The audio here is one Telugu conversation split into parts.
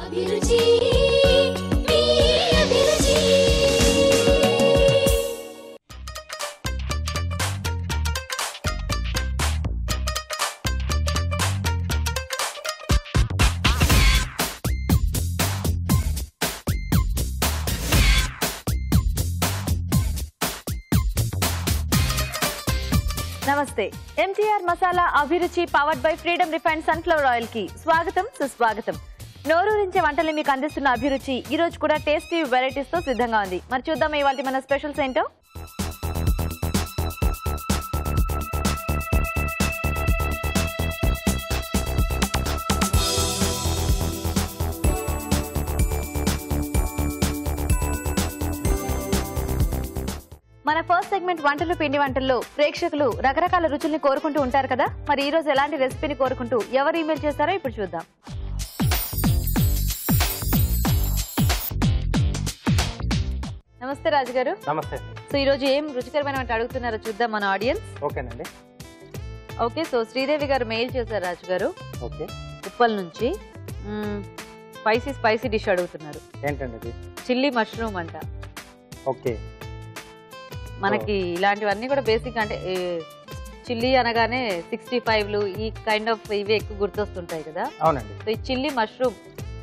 అభిరుచి మీ అభిరుచి. నమస్తే. MTR masala Abhiruchi powered by Freedom refined sunflower oil కి స్వాగతం, సుస్వాగతం. నోరూరించే వంటలు మీకు అందిస్తున్న అభిరుచి ఈ రోజు కూడా టేస్టీ వెరైటీస్ తో సిద్ధంగా ఉంది. మరి చూద్దాం ఇవాళ మన స్పెషల్స్ ఏంటో. మన ఫస్ట్ సెగ్మెంట్ వంటలు పిండి వంటల్లో ప్రేక్షకులు రకరకాల రుచుల్ని కోరుకుంటూ ఉంటారు కదా. మరి ఈ రోజు ఎలాంటి రెసిపీని కోరుకుంటూ ఎవరు ఈమెయిల్ చేస్తారో ఇప్పుడు చూద్దాం. నమస్తే రాజు గారు. నమస్తే. సో ఈ రోజు ఏం రుచికరమైన వంట అడుగుతున్నారో చూద్దాం మన ఆడియన్స్. ఓకేనండి. ఓకే, సో శ్రీదేవి గారు మెయిల్ చేశారు రాజు గారు. ఓకే. ఉప్పల్ నుంచి స్పైసీ డిష్ అడుగుతున్నారు. ఏంటండి అది? చిల్లీ మష్రూమ్ అంట. ఓకే. మనకి ఇలాంటివన్నీ కూడా బేసిక్ అంటే చిల్లీ అనగానే 65లు ఈ కైండ్ ఆఫ్ ఇవి ఎక్కువ గుర్తొస్తుంటాయి కదా. అవునండి. సో ఈ చిల్లీ మష్రూమ్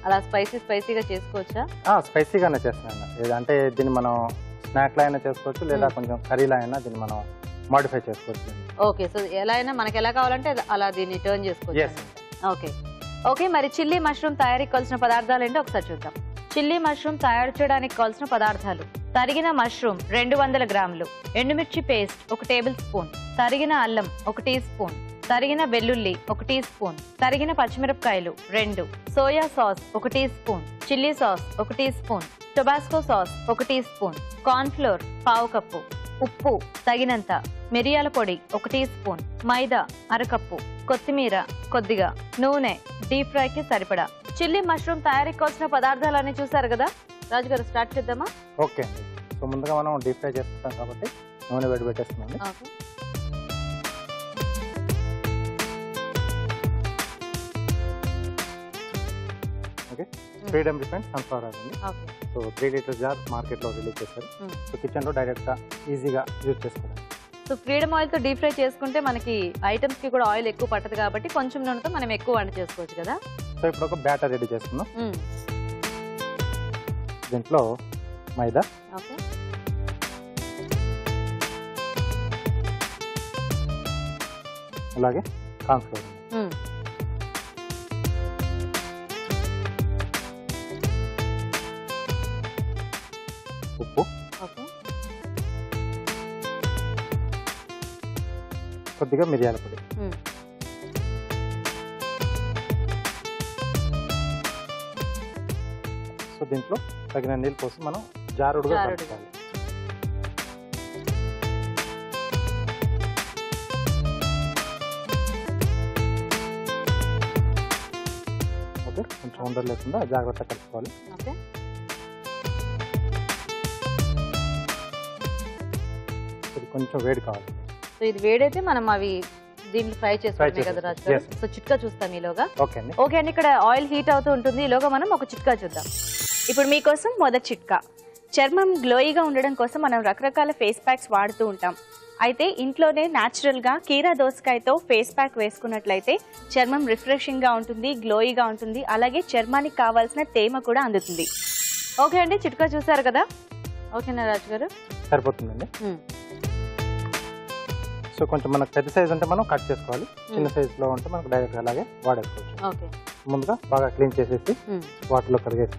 అలా స్పైసీగా చేసుకోవచ్చా? స్పైసీగానే చేస్తున్నాను. అంటే దీన్ని మనం స్నాక్ లా అయినా చేసుకోవచ్చు, లేదా కొంచెం కర్రీలా అయినా దీన్ని మనం మోడిఫై చేసుకోవచ్చు. ఓకే, సో ఎలా అయినా మనకి ఎలా కావాలంటే అలా దీన్ని టర్న్ చేసుకోవచ్చు. ఓకే ఓకే, మరి చిల్లీ మష్రూమ్ తయారీకి కావాల్సిన పదార్థాలు ఏంటో ఒకసారి చూద్దాం. చిల్లీ మష్రూమ్ తయారు చేయడానికి కావాల్సిన పదార్థాలు: తరిగిన మష్రూమ్ 200 గ్రాములు, ఎండుమిర్చి పేస్ట్ 1 టేబుల్ స్పూన్, తరిగిన అల్లం 1 టీ స్పూన్, తరిగిన వెల్లుల్లి 1 టీ స్పూన్, తరిగిన పచ్చిమిరపకాయలు 2, soya sauce 1 teaspoon, chilli sauce 1 teaspoon, Tabasco sauce 1 teaspoon, corn flour 1/2 cup, ఉప్పు తగినంత, మిరియాల పొడి 1 టీ స్పూన్, మైదా 1/2 కప్పు, కొత్తిమీర కొద్దిగా, నూనె డీప్ ఫ్రైకి సరిపడా. చిల్లీ మష్రూమ్ తయారీకి కావాల్సిన పదార్థాలన్నీ చూసారు కదా. రాజు గారు స్టార్ట్ చేద్దామా? ఓకే అండి. సో ముందుగా మనం డీప్ ఫ్రై చేసుకుంటాం కాబట్టి నూనె వేడి పెట్టేస్తున్నాం. Okay. Freedom refined sunflower oil అండి. సో 3 లీటర్ జార్ మార్కెట్లో రిలీజ్ చేశారు. సో కిచెన్లో డైరెక్ట్గా ఈజీగా యూజ్ చేసుకోవడానికి. సో ఫ్రీడమ్ ఆయిల్ తో డీప్ ఫ్రై చేసుకుంటే మనకి ఐటమ్స్ కి కూడా ఆయిల్ ఎక్కువ పట్టదు కాబట్టి కొంచెం నూనెతో మనం ఎక్కువ వంట చేసుకోవచ్చు కదా. సో ఇప్పుడు ఒక బ్యాటర్ రెడీ చేసుకుందాం. దీంట్లో మైదా, ఓకే, అలాగే కార్న్ ఫ్లోర్, ఉప్పు, ఓకే, కొద్దిగా మిరియాల పొడి, సో దీంట్లో తగిన నీళ్ళు పోసి మనం జారుడుగా కలుపుకోవాలి. ఓకే, కొంచెం ఉండలు లేకుండా జాగ్రత్తగా కలుపుకోవాలి. ఓకే, ఇది కొంచెం వేడి కావాలి. సో ఇది వేడైతే మనం అవి దీంట్లో ఫ్రై చేసుకోవాలి కదా రాజు గారు. సో చిట్కా చూస్తాం ఈలోగా. ఓకే అండి. ఓకే అండి, ఇక్కడ ఆయిల్ హీట్ అవుతూ ఉంటుంది. ఈలోగా మనం ఒక చిట్కా చూద్దాం. ఇప్పుడు మీకోసం మొదటి చిట్కా. చర్మం గ్లోయిగా ఉండడం కోసం మనం రకరకాల ఫేస్ ప్యాక్స్ వాడుతూ ఉంటాం. అయితే ఇంట్లోనే న్యాచురల్గా కీరా దోసకాయతో ఫేస్ ప్యాక్ వేసుకున్నట్లయితే చర్మం రిఫ్రెషింగ్గా ఉంటుంది, గ్లోయిగా ఉంటుంది, అలాగే చర్మానికి కావాల్సిన తేమ కూడా అందుతుంది. ఓకే అండి, చిట్కా చూసారు కదా. ఓకేనా రాజు గారు? సరిపోతుందండి. సో కొంచెం మనకు పెద్ద సైజ్ ఉంటే మనం కట్ చేసుకోవాలి, చిన్న సైజులో ఉంటే మనకు డైరెక్ట్గా అలాగే వాడేసుకోవచ్చు. ఓకే, ముందుగా బాగా క్లీన్ చేసేసి వాటర్లో కడిగేసి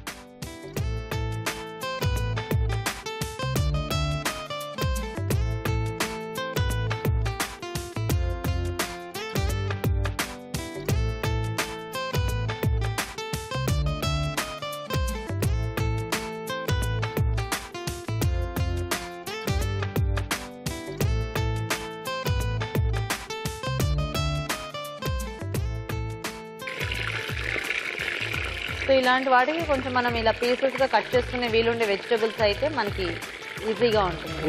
సో ఇలాంటి వాటికి కొంచెం మనం ఇలా పీసెస్ గా కట్ చేసుకునే వీలుండే వెజిటబుల్స్ అయితే మనకి ఈజీగా ఉంటుంది.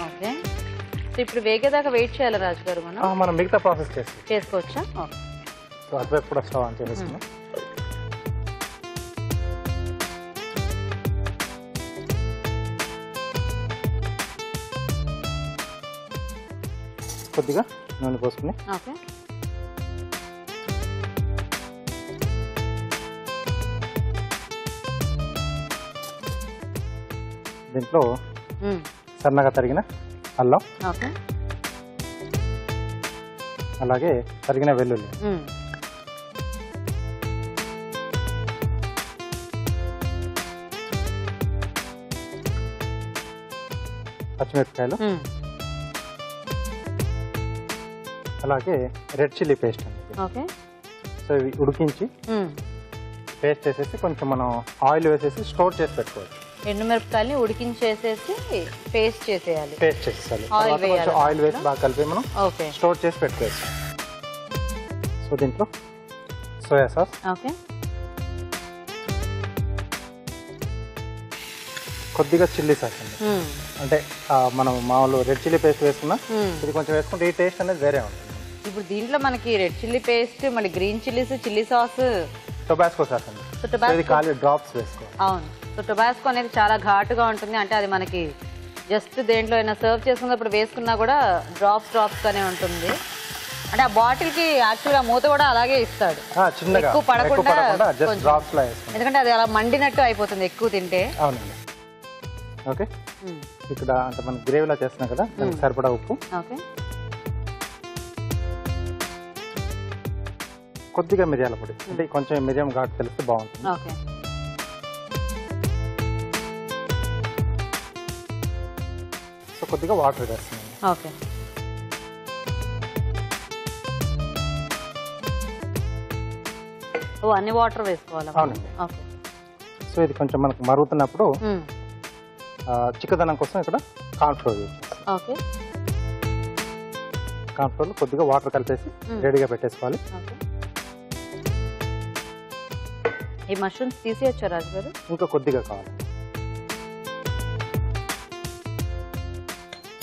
ఓకే, సో ఇప్పుడు వేగేదాకా వెయిట్ చేయాలి రాజు గారు. మనం మిగతా ప్రాసెస్ చేసుకోవచ్చా? సో అటువైపు కూడా స్టవ్ ఆన్ చేసేసుకున్నాం. కొద్దిగా నూనె పోసుకుని ఓకే దీంట్లో సన్నగా తరిగిన అల్లం, ఓకే అలాగే తరిగిన వెల్లుల్లి, పచ్చిమిరపకాయలు, అలాగే రెడ్ చిల్లీ పేస్ట్ అండి. ఓకే సో ఇవి ఉడికించి పేస్ట్ వేసేసి కొంచెం మనం ఆయిల్ వేసేసి స్టోర్ చేసి పెట్టుకోవచ్చు. ఎండుమిరపకాయలని ఉడికించేసేసి పేస్ట్ చేసేయాలి. పేస్ట్ చేసేయాలి. ఆయిల్ తర్వాత కొంచెం వేయాలి. ఆయిల్ వేసి బాగా కలిపి మనం ఓకే స్టోర్ చేసి పెట్టుకోవచ్చు. సో దీంట్లో సోయా సాస్, ఓకే కొద్దిగా చిల్లీ సాస్ అండి. అంటే మనం మామూలు రెడ్ చిల్లీ పేస్ట్ వేసుకున్నా ఇది కొంచెం వేసుకుంటే ఈ టేస్ట్ అనేది వేరే ఉంటుంది. ఇప్పుడు దీంట్లో మనకి రెడ్ చిల్లీ పేస్ట్, మళ్ళీ green chillies, chilli sauce, Tabasco sauce అండి. సో టొబాస్కో ఇది ఖాళీ డ్రాప్స్ వేసుకోవాలి. అవును. సో టొబాస్కో అనేది చాలా ఘాటుగా ఉంటుంది. అంటే అది మనకి జస్ట్ దేంట్లో అయినా సర్వ్ చేసుకున్నప్పుడు వేసుకున్నా కూడా డ్రాప్స్ గానే ఉంటుంది. అంటే ఆ బాటిల్ కి యాక్చువల్గా మూత కూడా అలాగే ఇస్తాడు, చిన్నగా ఎక్కువ పడకుండా జస్ట్ డ్రాప్స్ లా వేసుకోండి. ఎందుకంటే అది అలా మండినట్టు అయిపోతుంది ఎక్కువ తింటే. అవునండి. ఓకే ఇక్కడ అంటే మనం గ్రేవీలా చేస్తున్నాం కదా, దానికి సరిపడా ఉప్పు, ఓకే కొద్దిగా మిరియాల పొడి, అంటే కొంచెం మిరియం ఘాటు తెలిస్తే బాగుంటుంది. ఓకే సో కొద్దిగా వాటర్ వేస్తున్నాం. ఓకే అన్ని వాటర్ వేసుకోవాలి. అవునండి. ఓకే సో ఇది కొంచెం మనకు మరుగుతున్నప్పుడు చిక్కదనం కోసం ఇక్కడ కార్న్ఫ్లోర్ యూజ్ చేస్తాం. ఓకే కార్న్ఫ్లోర్లో కొద్దిగా వాటర్ కలిపేసి రెడీగా పెట్టేసుకోవాలి. ఓకే ఈ మష్రూమ్స్ తీసేయచ్చా రాజు గారు? ఇంకా కొద్దిగా కావాలి.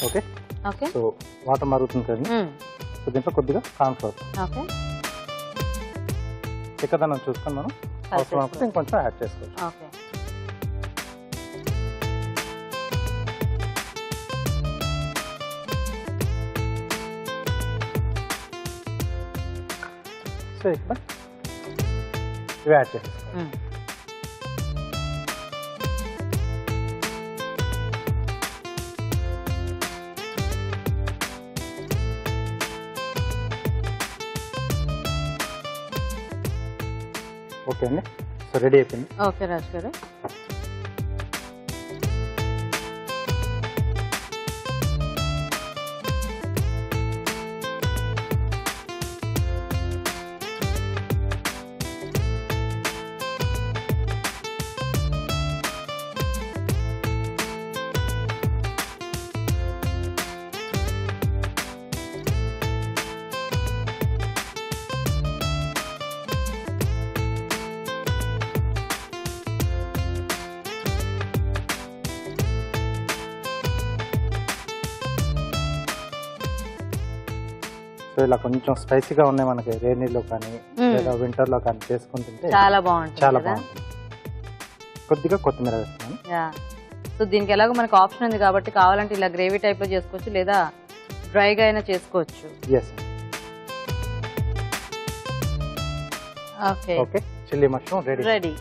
ఓకే ఓకే సో వాటర్ మరుగుతుంది కదండి. సో దీంట్లో కొద్దిగా కార్న్ఫ్లోర్, ఓకే చిక్కదనం చూసుకొని మనం అవసరం అప్పుడు ఇంకొంచెం యాడ్ చేసుకోవచ్చు. ఓకే సో ఇక్కడ ఇవి యాడ్ చేసేసుకోవాలి. ఓకే అండి. సో రెడీ అయిపోయింది. ఓకే రాజు గారు. సో ఇలా కొంచెం స్పైసీగా ఉన్నాయి మనకి రేనీలో కానీ లేదా వింటర్ లో కానీ చేసుకుని తింటే చాలా బాగుంటుంది. చాలా బాగుంటుంది. కొద్దిగా కొత్తిమీర వేస్తున్నాను. సో దీనికి ఎలాగో మనకు ఆప్షన్ ఉంది కాబట్టి కావాలంటే ఇలా గ్రేవీ టైప్ లో చేసుకోవచ్చు, లేదా డ్రైగా అయినా చేసుకోవచ్చు. Yes. Okay okay chilli mushroom ready. Ready.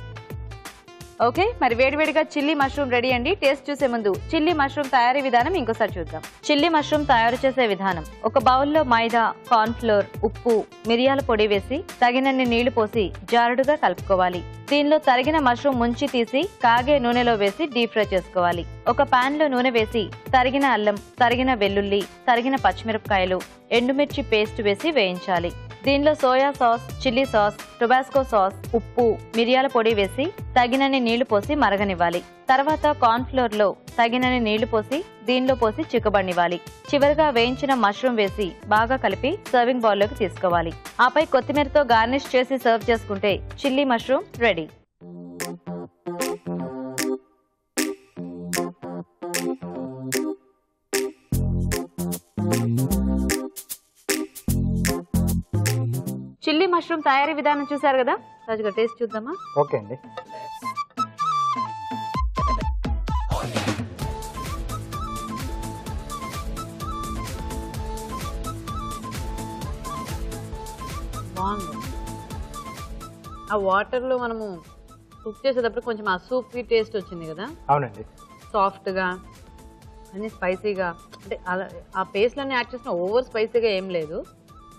Okay మరి వేడివేడిగా చిల్లీ మష్రూమ్ రెడీ అండి. టేస్ట్ చూసే ముందు చిల్లీ మష్రూమ్ తయారీ విధానం ఇంకోసారి చూద్దాం. చిల్లీ మష్రూమ్ తయారు చేసే విధానం: ఒక బౌల్లో మైదా, కార్న్ ఫ్లోర్, ఉప్పు, మిరియాల పొడి వేసి తగినన్ని నీళ్లు పోసి జారుడుగా కలుపుకోవాలి. దీనిలో తరిగిన మష్రూమ్ ముంచి తీసి కాగే నూనెలో వేసి డీప్ ఫ్రై చేసుకోవాలి. ఒక పాన్ లో నూనె వేసి తరిగిన అల్లం, తరిగిన వెల్లుల్లి, తరిగిన పచ్చిమిరపకాయలు, ఎండుమిర్చి పేస్ట్ వేసి వేయించాలి. దీనిలో soya sauce, chilli sauce, Tabasco sauce, ఉప్పు, మిరియాల పొడి వేసి తగినన్ని నీళ్లు పోసి మరగనివ్వాలి. తర్వాత కార్న్ ఫ్లోర్ లో తగినన్ని నీళ్లు పోసి దీనిలో పోసి చిక్కబడినివ్వాలి. చివరిగా వేయించిన మష్రూమ్ వేసి బాగా కలిపి సర్వింగ్ బౌల్ లోకి తీసుకోవాలి. ఆపై కొత్తిమీరతో గార్నిష్ చేసి సర్వ్ చేసుకుంటే chilli mushroom ready. Chilli chilli mushroom తయారీ విధానం చూసారు కదా, రాజుగా టేస్ట్ చూద్దామా? ఓకే అండి. బాగుంది. ఆ వాటర్లో మనము కుక్ చేసేటప్పుడు కొంచెం ఆ సూప్ టేస్ట్ వచ్చింది కదా. అవునండి. సాఫ్ట్గా అన్ని స్పైసీగా, అంటే అలా ఆ పేస్ట్లన్నీ యాడ్ చేసిన ఓవర్ స్పైసీగా ఏం లేదు,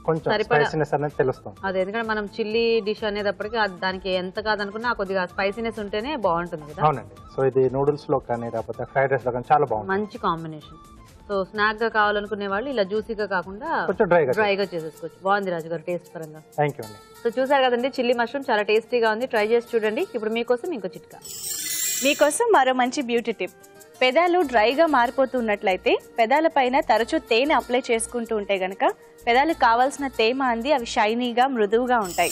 కొంచెం స్పైసీనెస్ అనేది తెలుస్తుంది. అదే ఎందుకంటే మనం చిల్లీ డిష్ అనేటప్పటికి దానికి ఎంత కాదనుకున్నా కొద్దిగా స్పైసీనెస్ ఉంటేనే బాగుంటుంది కదా. అవునండి. సో ఇది నూడిల్స్ లో కానీ లేకపోతే ఫ్రైడ్ రైస్ లో కానీ చాలా బాగుంది, మంచి కాంబినేషన్. సో స్నాక్ గా కావాలనుకునే వాళ్ళు ఇలా జ్యూసీగా కాకుండా కొంచెం డ్రైగా చేసేసుకోవచ్చు. బాగుంది రాజు గారు టేస్ట్ పరంగా. థ్యాంక్ యూ అండి. సో చూసారు కదండి, చిల్లీ మష్రూమ్ చాలా టేస్టీగా ఉంది, ట్రై చేసి చూడండి. ఇప్పుడు మీకోసం ఇంకో చిట్కా. మీకోసం మరో మంచి బ్యూటీ టిప్. పెదాలు డ్రైగా మారిపోతున్నట్లయితే పెదాల పైన తరచూ తేనె అప్లై చేసుకుంటూ ఉంటే గనక పెదాలకు కావాల్సిన తేమ అంది అవి షైనీగా మృదువుగా ఉంటాయి.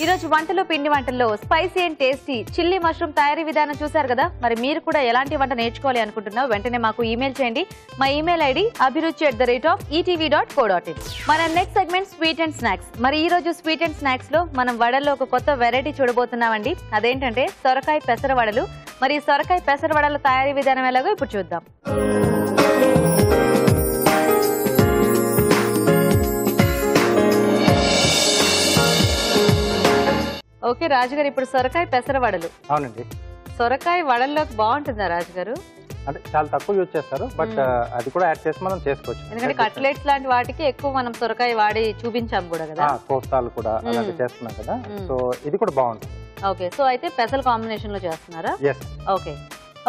ఈరోజు వంటలో పిండి వంటల్లో spicy and tasty chilli mushroom తయారీ విధానం చూసారు కదా. మరి మీరు కూడా ఎలాంటి వంట నేర్చుకోవాలి అనుకుంటున్నారో వెంటనే మాకు ఈమెయిల్ చేయండి. మా ఈమెయిల్ ఐడి abhiruchi@etv.co.in. మన next segment sweet and snacks. మరి ఈ రోజు స్వీట్ అండ్ స్నాక్స్ లో మనం వడల్లో ఒక కొత్త వెరైటీ చూడబోతున్నామండి. అదేంటంటే సొరకాయ పెసర వడలు. మరి సొరకాయ పెసర వడల తయారీ విధానం ఎలాగో ఇప్పుడు చూద్దాం. ఓకే రాజుగారు, ఇప్పుడు సొరకాయ పెసర వడలు. అవునండి. సొరకాయ వడల్లోకి బాగుంటుందా రాజుగారు? అంటే చాలా తక్కువ యూజ్ చేస్తారు, బట్ అది కూడా యాడ్ చేసి మనం చేసుకోవచ్చు. ఎందుకంటే కట్లెట్స్ లాంటి వాటికి ఎక్కువ మనం సొరకాయ వాడి చూపించాం కూడా కదా. కోస్తాలు కూడా అలాంటి చేస్తున్నాం కదా, సో ఇది కూడా బాగుంటుంది. ఓకే, సో అయితే పెసల కాంబినేషన్ లో చేస్తున్నారా? ఎస్.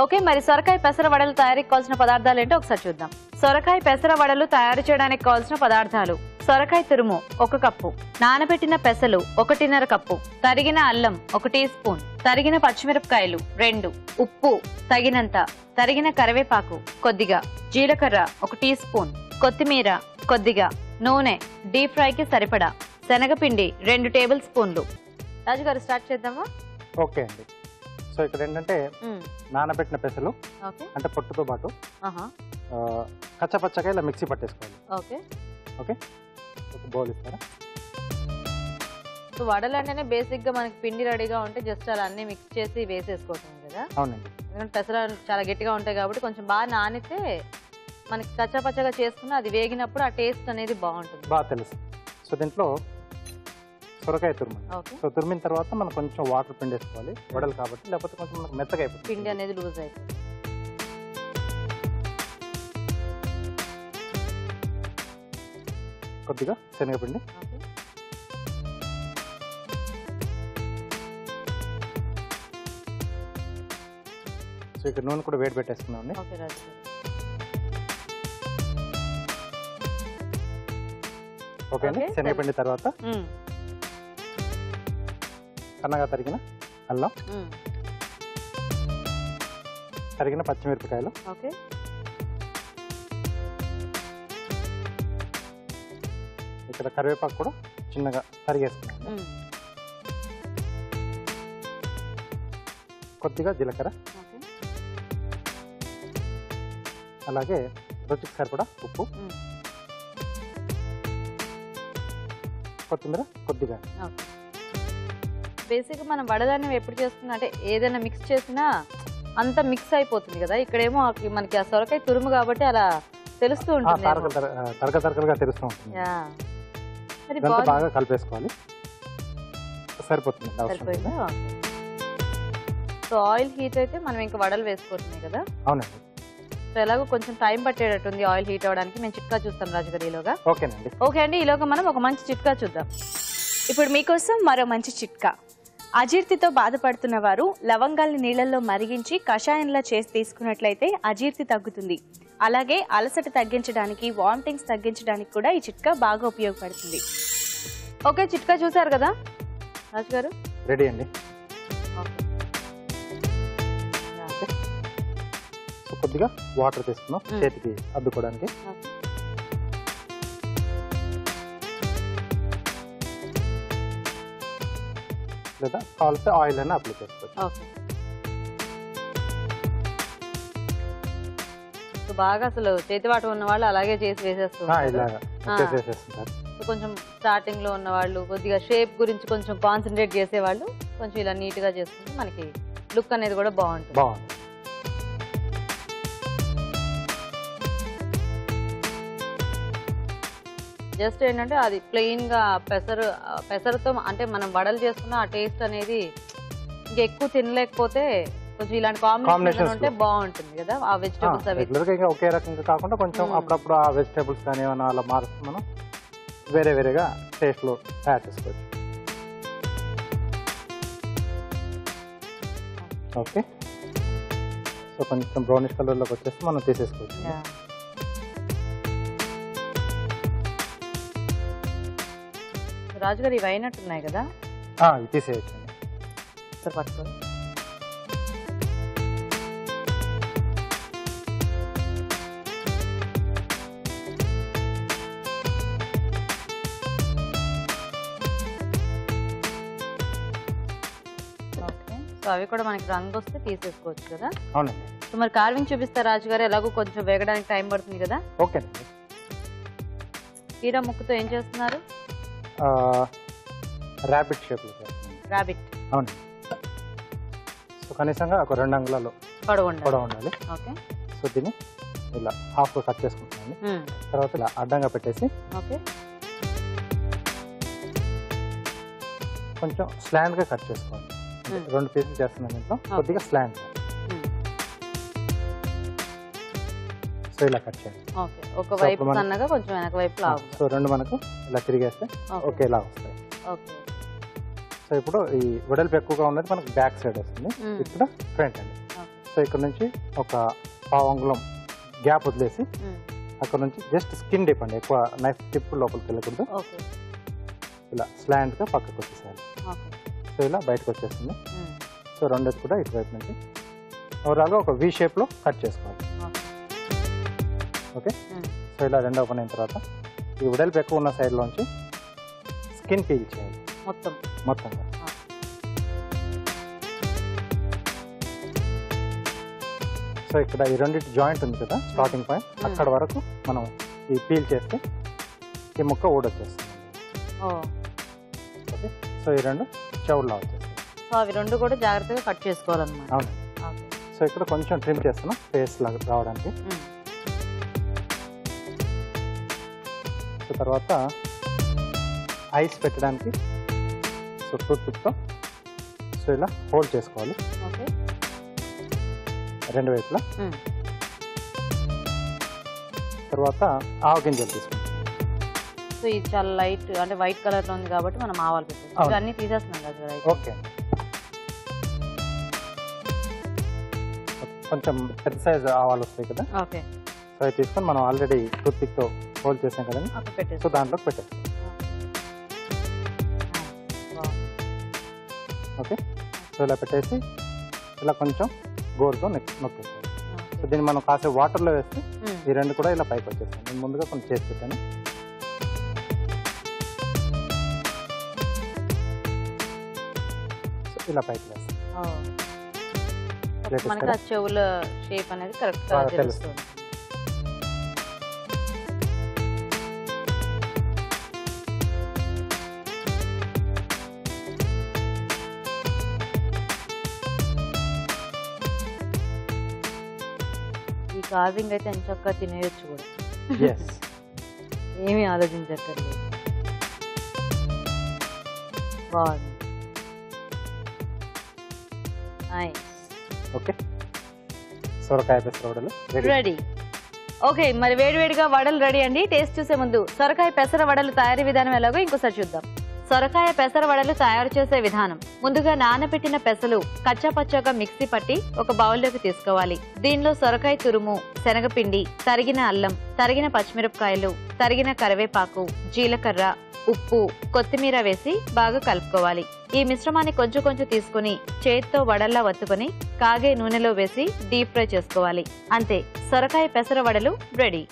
ఓకే, మరి సొరకాయ పెసర వడలు తయారీకి కావాల్సిన పదార్థాలు ఏంటో ఒకసారి చూద్దాం. సొరకాయ పెసర వడలు తయారు చేయడానికి కావాల్సిన పదార్థాలు: సొరకాయ తురుము 1 కప్పు, నానబెట్టిన పెసలు 1.5 కప్పు, తరిగిన అల్లం 1 టీ స్పూన్, తరిగిన పచ్చిమిరపకాయలు 2, ఉప్పు తగినంత, తరిగిన కరివేపాకు కొద్దిగా, జీలకర్ర 1 టీ స్పూన్, కొత్తిమీర కొద్దిగా, నూనె, డీప్ ఫ్రైకి సరిపడా, శనగపిండి 2 టేబుల్ స్పూన్లు. రాజుగారు స్టార్ట్ చేద్దామా? ఓకే అండి. సో ఇక్కడ ఏంటంటే నానబెట్టిన పెసలు అంటే పొట్టుతో పాటు కచ్చపచ్చగా ఇలా మిక్సీ పట్టేసుకోవాలి. ఓకే, ఒక బౌల్ ఇస్తారా? సో వడలు అంటేనే బేసిక్ గా మనకి పిండి రెడీగా ఉంటే జస్ట్ అలా అన్ని మిక్స్ చేసి వేసేసుకోవటం కదా. అవునండి. ఎందుకంటే పెసలు చాలా గట్టిగా ఉంటాయి కాబట్టి కొంచెం బాగా నానితే మనకి కచ్చపచ్చగా చేసుకున్న అది వేగినప్పుడు ఆ టేస్ట్ అనేది బాగుంటుంది. బాగా తెలుసు. సో దీంట్లో సొరకాయ తురుము. సో తురిమిన తర్వాత మనం కొంచెం వాటర్ పిండి వేసుకోవాలి, వడలు కాబట్టి, లేకపోతే కొంచెం మనకు మెత్తగా అయిపోతుంది, పిండి అనేది లూజ్ అయిపోతుంది. కొద్దిగా శనగపిండి, సో ఇక్కడ నూనె కూడా వేడి పెట్టేసుకున్నాం. ఓకే అండి. శనగపిండి తర్వాత సన్నగా తరిగిన అల్లం, తరిగిన పచ్చిమిరపకాయలు, ఇక్కడ కరివేపాకు కూడా చిన్నగా తరిగేసుకున్నాను, కొద్దిగా జీలకర్ర, అలాగే రుచికి సరిపడా ఉప్పు, కొత్తిమీర కొద్దిగా. బేసిక్ మనం వడదాన్ని ఎప్పుడు చేస్తున్నా అంటే ఏదైనా మిక్స్ చేసినా అంత మిక్స్ అయిపోతుంది కదా. ఇక్కడేమో మనకి ఆ సొరకాయ తురుము కాబట్టి అలా తెలుస్తూ ఉంటుంది, తరగతరగలుగా తెలుస్తూ ఉంటుంది. బాగా కలిపేసుకోవాలి, సరిపోతుంది. సో ఆయిల్ హీట్ అయితే మనం ఇంకా వడలు వేసుకోవట్లేదు కదా. అవునండి. సో ఎలాగో కొంచెం టైం పట్టేటట్టుంది ఆయిల్ హీట్ అవడానికి. మేము చిట్కా చూస్తాం రాజుగారు ఈలోగా. ఓకేనండి. ఓకే అండి, ఈలోగా మనం ఒక మంచి చిట్కా చూద్దాం. ఇప్పుడు మీకోసం మరో మంచి చిట్కా. అజీర్తితో బాధపడుతున్న వారు లవంగాల్ని నీళ్ళల్లో మరిగించి కషాయంలా చేసి తీసుకున్నట్లయితే అజీర్తి తగ్గుతుంది. అలాగే అలసట తగ్గించడానికి, వామిటింగ్స్ తగ్గించడానికి కూడా ఈ చిట్కా బాగా ఉపయోగపడుతుంది. ఓకే, చిట్కా చూసారు కదా రాజుగారు? రెడీ అండి. సో కొద్దిగా వాటర్ తీసుకున్నాం చేతికి అద్దుకోవడానికి. లేదా కావాల్సిన ఆయిల్ అయినా అప్లై చేసుకోవచ్చు. బాగా అసలు చేతివాటు ఉన్న వాళ్ళు అలాగే చేసి వేసేస్తారు. ఇలాగా వేసేస్తుంటారు. కొంచెం స్టార్టింగ్లో ఉన్న వాళ్ళు కొద్దిగా షేప్ గురించి కొంచెం కాన్సన్ట్రేట్ చేసేవాళ్ళు కొంచెం ఇలా నీట్గా చేసుకుంటే మనకి లుక్ అనేది కూడా బాగుంటుంది. బాగుంది. జస్ట్ ఏంటంటే అది ప్లెయిన్గా పెసరతో అంటే మనం వడలు చేసుకున్న ఆ టేస్ట్ అనేది ఇంకా ఎక్కువ తినలేకపోతే కొంచెం ఇలాంటి కాంబినేషన్ ఉంటే బాగుంటుంది కదా ఆ వెజిటేబుల్స్ అవి. రెగ్యులర్గా ఇంకా ఒకే రకంగా కాకుండా కొంచెం అప్పుడప్పుడు ఆ వెజిటేబుల్స్ కానీ ఏమైనా అలా మారుస్తూ మనం వేరే వేరేగా టేస్ట్లో తయారు చేసుకోవచ్చు. ఓకే, సో కొంచెం బ్రౌనిష్ కలర్లోకి వచ్చేసి మనం తీసేసుకోవచ్చు. రాజుగారు ఇవి అయినట్టున్నాయి కదా, ఇవి తీసేయచ్చు. సార్ పట్టుకోండి. ఓకే, సో అవి కూడా మనకి రంగు వస్తే తీసేసుకోవచ్చు కదా. అవునండి. సో మరి కార్వింగ్ చూపిస్తారు రాజుగారు, ఎలాగో కొంచెం వేగడానికి టైం పడుతుంది కదా. ఓకేనండి. కీరా ముక్కతో ఏం చేస్తున్నారు? ర్యాబిట్ షేప్లో చేస్తున్నాం. రాబిట్. అవునండి. సో కనీసంగా ఒక 2 అంగుళాలు పొడవు ఉండాలి. ఓకే, సో దీన్ని ఇలా హాఫ్ కట్ చేసుకుంటున్నాను. తర్వాత ఇలా అడ్డంగా పెట్టేసి ఓకే కొంచెం స్లాంట్గా కట్ చేసుకోవాలి. 2 పీసులు చేస్తున్నాను దీంట్లో, కొద్దిగా స్లాంట్గా. సో ఇలా కట్ చేయాలి. ఓకే, ఒక వైపు సన్నగా కొంచెం వెనక వైపు లావు. సో 2 మనకు ఇలా తిరిగేస్తే ఒకేలా వస్తాయి. ఓకే, సో ఇప్పుడు ఈ వెడల్పు ఎక్కువగా ఉన్నది మనకు బ్యాక్ సైడ్ వస్తుంది, ఇక్కడ ఫ్రంట్ అండి. సో ఇక్కడ నుంచి ఒక 1/2 అంగుళం గ్యాప్ వదిలేసి అక్కడ నుంచి జస్ట్ స్కిన్ డిప్ అండి, ఎక్కువ నైఫ్ టిప్ లోపలికి వెళ్ళకూడదు. ఇలా స్లాంట్గా పక్కకు వచ్చేసేయాలి. సో ఇలా బయటకు వచ్చేస్తుంది. సో రెండోది కూడా ఇటువైపు నుంచి ఓవరాల్గా ఒక వి షేప్లో కట్ చేసుకోవాలి. ఓకే, సో ఇలా రెండో ఓపెన్ అయిన తర్వాత ఈ వెడల్పు ఎక్కువ ఉన్న సైడ్లోంచి స్కిన్ పీల్ చేయాలి మొత్తంగా. సో ఇక్కడ ఈ రెండింటి జాయింట్ ఉంది కదా, స్టార్టింగ్ పాయింట్, అక్కడ వరకు మనం ఈ పీల్ చేస్తే ఈ ముక్క ఊడొచ్చేస్తుంది. ఓకే, సో ఈ 2 చెవుల్లా వచ్చేస్తాయి. సో అవి 2 కూడా జాగ్రత్తగా కట్ చేసుకోవాలన్నమాట. అవును. సో ఇక్కడ కొంచెం ట్రిమ్ చేస్తున్నాం ఫేస్ లాగా రావడానికి. సో తర్వాత ఐస్ పెట్టడానికి సో టూత్ పిక్తో సో ఇలా హోల్డ్ చేసుకోవాలి 2 వైపులా. తర్వాత ఆవ గింజలు తీసుకుంటాం. సో ఇది చాలా లైట్ అంటే వైట్ కలర్ లో ఉంది కాబట్టి మనం ఆవాలు పెట్టేస్తాం. అన్ని తీసేస్తున్నాం కదా. ఓకే, కొంచెం పెద్ద సైజ్ ఆవాలు వస్తాయి కదా. ఓకే, సో అవి తీసుకొని మనం ఆల్రెడీ టూత్ పిక్తో హోల్డ్ చేసాం కదండి, సో దాంట్లోకి పెట్టేస్తాం. ఓకే, సో ఇలా పెట్టేసి ఇలా కొంచెం గోరుతో నొక్కేస్తాం. సో దీన్ని మనం కాసేపు వాటర్లో వేస్తే ఈ 2 కూడా ఇలా పైకి వచ్చేస్తాం. నేను ముందుగా కొంచెం చేసి పెట్టాను. సో ఇలా పైకి వేస్తాం. మనకి ఆ చెవుల షేప్ అనేది కరెక్ట్ గా తెలుస్తుంది. ఈ కార్వింగ్ అయితే ఎంచక్కా తినేయొచ్చు కూడా, ఏమీ ఆలోచించక్కర్లేదు. బాగుంది. ఓకే, సొరకాయ పెసర వడలు రెడీ. ఓకే, మరి వేడివేడిగా వడలు రెడీ అండి. టేస్ట్ చూసే ముందు సొరకాయ పెసర వడలు తయారీ విధానం ఎలాగో ఇంకోసారి చూద్దాం. సొరకాయ పెసర వడలు తయారు చేసే విధానం: ముందుగా నానబెట్టిన పెసలు కచ్చాపచ్చాగా మిక్సీ పట్టి ఒక బౌల్లోకి తీసుకోవాలి. దీనిలో సొరకాయ తురుము, శనగపిండి, తరిగిన అల్లం, తరిగిన పచ్చిమిరపకాయలు, తరిగిన కరివేపాకు, జీలకర్ర, ఉప్పు, కొత్తిమీర వేసి బాగా కలుపుకోవాలి. ఈ మిశ్రమాన్ని కొంచెం కొంచెం తీసుకుని చేతితో వడల్లా వత్తుకొని కాగే నూనెలో వేసి డీప్ ఫ్రై చేసుకోవాలి. అంతే, సొరకాయ పెసర వడలు రెడీ.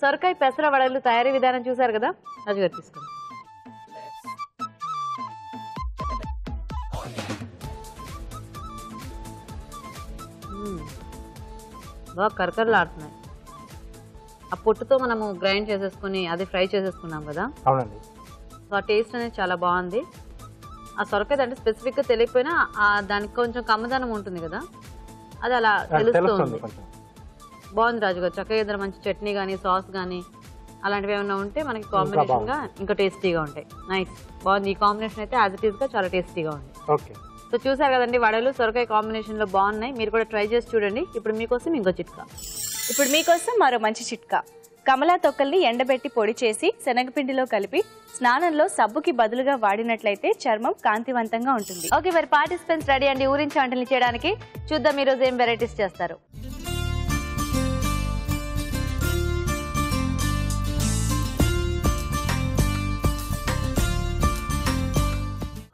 సొరకాయ పెసర వడలు తయారీ విధానం చూసారు కదా, రాజుగారు తీసుకోండి. బాగా కరకరలాడుతున్నాయి. ఆ పొట్టుతో మనము గ్రైండ్ చేసేసుకుని అది ఫ్రై చేసేసుకున్నాం కదా. అవునండి. సో ఆ టేస్ట్ అనేది చాలా బాగుంది. ఆ సొరకాయ అంటే స్పెసిఫిక్గా తెలియకపోయినా దానికి కొంచెం కమ్మదనం ఉంటుంది కదా, అది అలా తెలుస్తుంది. బాగుంది రాజు గారు. చక్కగా ఏదైనా మంచి చట్నీ కానీ సాస్ కానీ అలాంటివి ఏమైనా ఉంటే మనకి కాంబినేషన్గా ఇంకా టేస్టీగా ఉంటాయి. నైస్, బాగుంది. ఈ కాంబినేషన్ అయితే యాజ్ ఇట్ ఈస్గా చాలా టేస్టీగా ఉంది. ఓకే. సో చూసారు కదండి, వడలు సొరకాయ కాంబినేషన్లో బాగున్నాయి. మీరు కూడా ట్రై చేసి చూడండి. ఇప్పుడు మీకోసం ఇంకో చిట్కా. ఇప్పుడు మీకోసం మరో మంచి చిట్కా. కమలా తొక్కల్ని ఎండబెట్టి పొడి చేసి శనగపిండిలో కలిపి స్నానంలో సబ్బుకి బదులుగా వాడినట్లయితే చర్మం కాంతివంతంగా ఉంటుంది. ఓకే, మరి పార్టిసిపెంట్స్ రెడీ అండి ఊరించి వంటలు చేయడానికి. చూద్దాం ఈరోజు ఏం వెరైటీస్ చేస్తారు.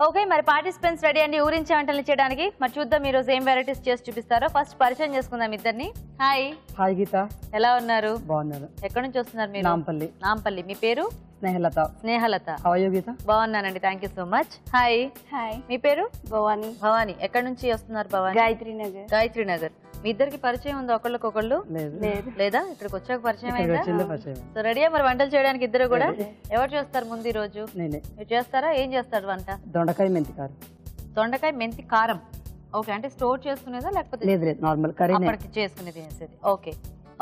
ఓకే, మరి పార్టిసిపెంట్స్ రెడీ అండి ఊరించి వంటలు చేయడానికి. మరి చూద్దాం ఈరోజు ఏం వెరైటీస్ చేసి చూపిస్తారో. ఫస్ట్ పరిచయం చేసుకుందాం ఇద్దరిని. హాయ్. హాయ్ గీత. ఎలా ఉన్నారు? బాగున్నారు. ఎక్కడి నుంచి వస్తున్నారు మీరు? నాంపల్లి. నాంపల్లి. మీ పేరు? Snehalatha. Snehalatha. How are you Geetha? బాగున్నానండి, thank you so much. Hi. Hi. మీ పేరు? భవాని. భవాని. ఎక్కడి నుంచి వస్తున్నారు భవాని? గాయత్రి నగర్. గాయత్రి నగర్. మీ ఇద్దరికి పరిచయం ఉందా ఒకళ్ళకొకళ్ళు? లేదు. లేదా? ఇక్కడికి వచ్చాక పరిచయం ఇక్కడికి అయిందా? వచ్చిందే పరిచయం. సో రెడీయా మరి వంటలు చేయడానికి ఇద్దరు కూడా? ఎవరు చేస్తారు ముందు ఈ రోజు? నేనే. మీరు చేస్తారా? ఏం చేస్తారు వంట? దొండకాయ మెంతి కారం. దొండకాయ మెంతి కారం. ఓకే, అంటే స్టోర్ చేసుకునేదా లేకపోతే లేదు నార్మల్ కర్రీ అప్పటికి చేసుకునేది చేసేది? ఓకే.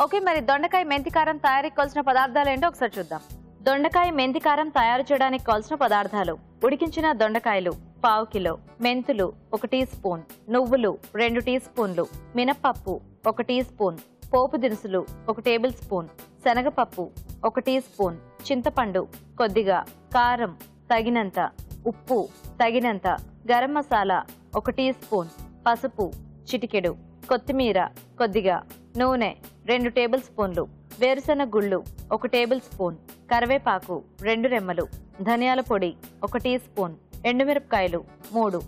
ఓకే, మరి దొండకాయ మెంతి కారం తయారీకి కావాల్సిన పదార్థాలు ఏంటో ఒకసారి చూద్దాం. దొండకాయ మెంతి కారం తయారు చేయడానికి కావాల్సిన పదార్థాలు: ఉడికించిన దొండకాయలు 1/2 కిలో, మెంతులు 1 టీ స్పూన్, నువ్వులు 2 టీ స్పూన్లు, మినపప్పు 1 టీ స్పూన్, పోపు దినుసులు 1 టేబుల్ స్పూన్, శనగపప్పు 1 టీ స్పూన్, చింతపండు కొద్దిగా, కారం తగినంత, ఉప్పు తగినంత, గరం మసాలా 1 టీ స్పూన్, పసుపు చిటికెడు, కొత్తిమీర కొద్దిగా, నూనె 2 టేబుల్ స్పూన్లు, వేరుశెనగ గుళ్ళు 1 టేబుల్ స్పూన్, కరివేపాకు 2 రెమ్మలు, ధనియాల పొడి 1 టీ స్పూన్, ఎండుమిరపకాయలు 3.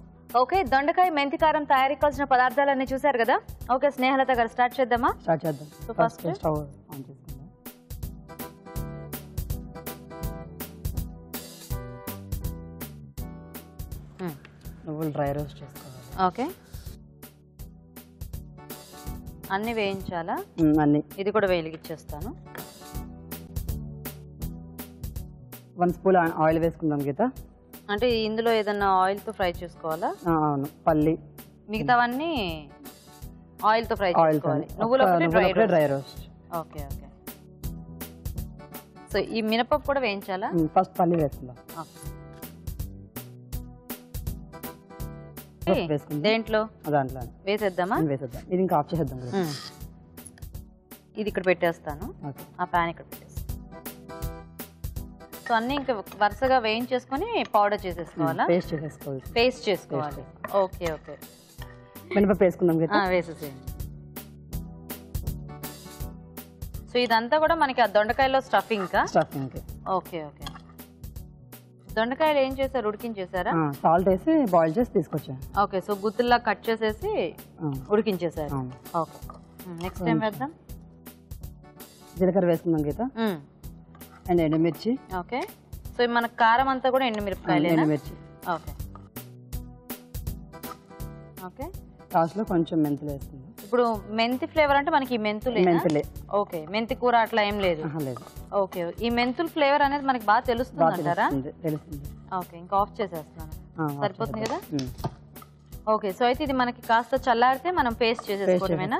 ఓకే, దొండకాయ మెంతి కారం తయారీకి కావాల్సిన పదార్థాలన్నీ చూసారు కదా. ఓకే, స్నేహలత గారు స్టార్ట్ చేద్దామా? స్టార్ట్ చేద్దాం. సో ఫస్ట్ స్టవ్ ఆన్ చేసుకుందాం. నువ్వులు డ్రై రోస్ట్ చేసుకోవాలి. ఓకే, అన్ని వేయించాలా? అన్ని. ఇది కూడా వేలిగిచ్చేస్తాను. 1 స్పూన్ ఆయిల్ వేసుకుందాం గీత. అంటే ఇందులో ఏదన్నా ఆయిల్ తో ఫ్రై చేసుకోవాలా? అవును, పల్లి. మిగతావన్నీ ఆయిల్ తో ఫ్రై ఆయిల్ చేసుకోవాలి. నువ్వులు ఒకటి dry roast. Okay okay. So ఈ మినపప్పు కూడా వేయించాలా? ఫస్ట్ పల్లి వేసుకుందాం. దేంట్లో? దాంట్లో వేసేద్దామా? వేసేద్దాం. ఇది ఇంకా ఆఫ్ చేసేద్దాం. ఇది ఇక్కడ పెట్టేస్తాను. ఆ ప్యాన్ ఇక్కడ పెట్టేస్తాను. సో అన్ని ఇంకా వరుసగా వేయించేసుకొని పౌడర్ చేసేసుకోవాలా? పేస్ట్ చేసేసుకోవాలి. పేస్ట్ చేసుకోవాలి. Okay okay. మినపప్పు వేసుకుందాం కదా. వేసేసేయండి. సో ఇదంతా కూడా మనకి ఆ దొండకాయలో స్టఫింగ్. Okay okay. దొండకాయలు ఏం చేశారు? ఉడికించేసారా? సాల్ట్ వేసి బాయిల్ చేసి తీసుకొచ్చాను. ఓకే, సో గుత్తుల్లా కట్ చేసేసి ఉడికించేసారు. ఓకే, నెక్స్ట్ ఏం వేద్దాం? జీలకర్ర వేసుకుందాం గీత. అండ్ ఎండుమిర్చి. ఓకే, సో మన కారం అంతా కూడా ఎండుమిరపకాయలు. ఎండుమిర్చి. Okay okay. లాస్ట్ లో కొంచెం మెంతులు వేసుకుందాం. ఇప్పుడు మెంతి ఫ్లేవర్ అంటే మనకి మెంతులే? ఓకే, మెంతి కూర అట్లా ఏం లేదు? లేదు. ఓకే, ఈ మెంతుల ఫ్లేవర్ అనేది మనకి బాగా తెలుస్తుంది అంటారా? తెలుస్తుంది. ఓకే, ఇంకా ఆఫ్ చేసేస్తున్నాను. సరిపోతుంది కదా. ఓకే, సో అయితే ఇది మనకి కాస్త చల్లారితే మనం పేస్ట్ చేసేసుకోవడమేనా?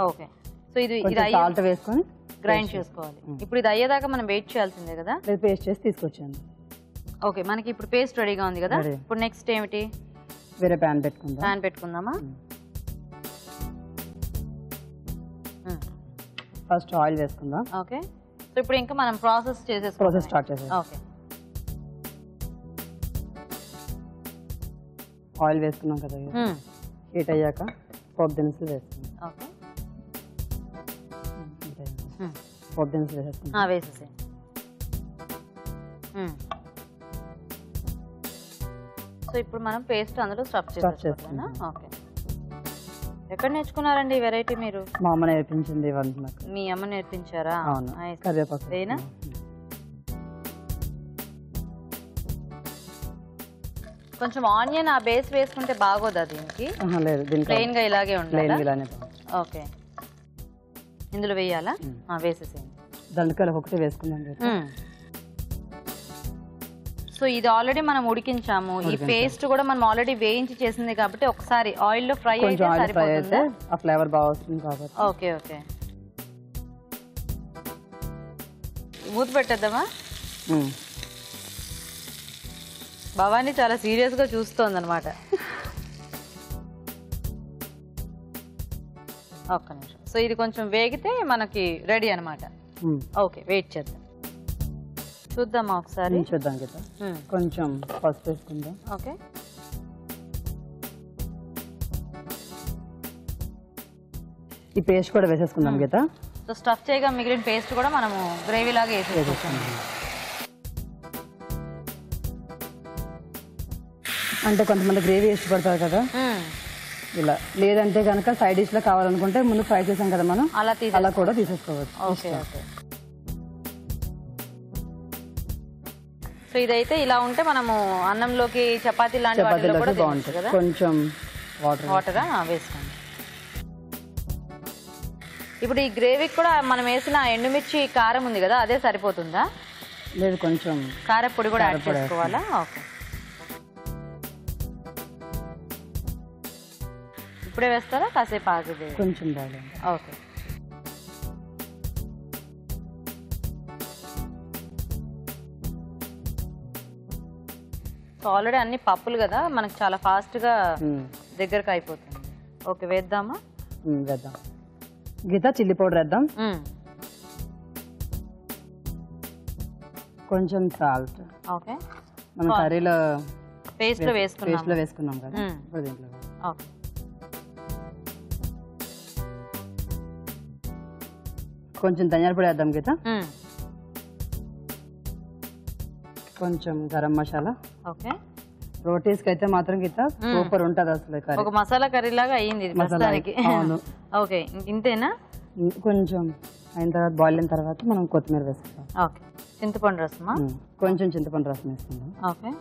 ఓకే, సో ఇది సాల్ట్ వేసుకొని గ్రైండ్ చేసుకోవాలి. ఇప్పుడు ఇది అయ్యేదాకా మనం వెయిట్ చేయాల్సిందే కదా? పేస్ట్ చేసి తీసుకొచ్చాను. ఓకే, మనకి ఇప్పుడు పేస్ట్ రెడీగా ఉంది కదా. ఇప్పుడు నెక్స్ట్ ఏమిటి? వేరే ప్యాన్ పెట్టుకుందాం. ప్యాన్ పెట్టుకుందామా? ఫస్ట్ ఆయిల్ వేసుకుందాం. ఓకే, సో ఇప్పుడు ఇంకా మనం ప్రాసెస్ స్టార్ట్ చేసేద్దాం. ఓకే, ఆయిల్ వేసుకున్నాం కదా, హీట్ అయ్యాక పోపు దినుసులు వేసుకుందాం. ఓకే, పోపు దినుసులు వేసేసుకుందాం. వేసేసేయండి. సో ఇప్పుడు మనం పేస్ట్ అందులో స్టఫ్ చేసేసుకుందాం. ఓకే, ఎక్కడ నేర్చుకున్నారండి ఈ వెరైటీ మీరు? మా అమ్మ నేర్పించింది. మీ అమ్మ నేర్పించారా? అవును. కరివేపాకు వేనా? కొంచెం ఆనియన్ ఆ బేస్ వేసుకుంటే బాగోదా దీనికి? లేదు దీనికి ప్లెయిన్ గా ఇలాగే ప్లెయిన్ ఉండాలి. ఇలానే ఓకే, ఇందులో వేయాలా? వేసేసేయండి. దొండకాయలు ఒకటి వేసుకుందాం గీత. సో ఇది ఆల్రెడీ మనం ఉడికించాము. ఈ పేస్ట్ కూడా మనం ఆల్రెడీ వేయించి చేసింది కాబట్టి ఒకసారి ఆయిల్ లో ఫ్రై అయితే కొంచెం ఆయిల్ ఫ్రై అయితే సరిపోతుందా? ఆ ఫ్లేవర్ బాగా వస్తుంది కాబట్టి. ఓకే ఓకే, మూత పెట్టేద్దామా? భవానీ చాలా సీరియస్ గా చూస్తోంది అనమాట. ఒక్క నిమిషం. సో ఇది కొంచెం వేగితే మనకి రెడీ అనమాట. ఓకే, వెయిట్ చేద్దాం. చూద్దామా ఒకసారి? చూద్దాం గీత. కొంచెం పసుపు వేసుకుందాం. ఓకే, ఈ పేస్ట్ కూడా వేసేసుకుందాం గీత. సో స్టఫ్ చేయగా మిగిలిన పేస్ట్ కూడా మనము గ్రేవీ లాగా వేసేసుకుంటాం. అంటే కొంతమంది గ్రేవీ ఇష్టపడతారు కదా, ఇలా. లేదంటే కనుక సైడ్ డిష్ లో కావాలనుకుంటే ముందు ఫ్రై చేసాం కదా మనం, అలా కూడా తీసేసుకోవచ్చు. Okay okay. సో ఇదైతే ఇలా ఉంటే మనము అన్నంలోకి చపాతీ లాంటి వాటిలో కూడా బాగుంటుంది కదా. కొంచెం వాటర్ వేసుకోండి. ఇప్పుడు ఈ గ్రేవీకి కూడా మనం వేసిన ఎండుమిర్చి కారం ఉంది కదా, అదే సరిపోతుందా? లేదు, కొంచెం కారపొడి కూడా యాడ్ చేసుకోవాలా? ఓకే, ఇప్పుడే వేస్తారా కాసేపు ఆగిదే? కొంచెం బాగా. ఓకే, సో ఆల్రెడీ అన్ని పప్పులు కదా, మనకు చాలా ఫాస్ట్ గా దగ్గరకు అయిపోతుంది. ఓకే, వేద్దామా? వేద్దాం గీత. చిల్లీ పౌడర్ వేద్దాం, కొంచెం సాల్ట్. ఓకే, మనం కర్రీలో పేస్ట్ లో వేసుకున్నాం కదా ఇప్పుడు దీంట్లో. ఓకే, కొంచెం ధనియాల పొడి వేద్దాం గీత. కొంచెం గరం మసాలా. ఓకే, రోటీస్ కి అయితే మాత్రం గీత సూపర్ ఉంటది అసలు కర్రీ. ఒక మసాలా కర్రీ లాగా అయ్యింది ఇది ప్రస్తుతానికి. ఓకే, ఇంతేనా? కొంచెం అయిన తర్వాత బాయిల్ అయిన తర్వాత మనం కొత్తిమీర వేసుకుందాం. ఓకే, చింతపండు రసమా? కొంచెం చింతపండు రసం వేసుకుందాం. ఓకే,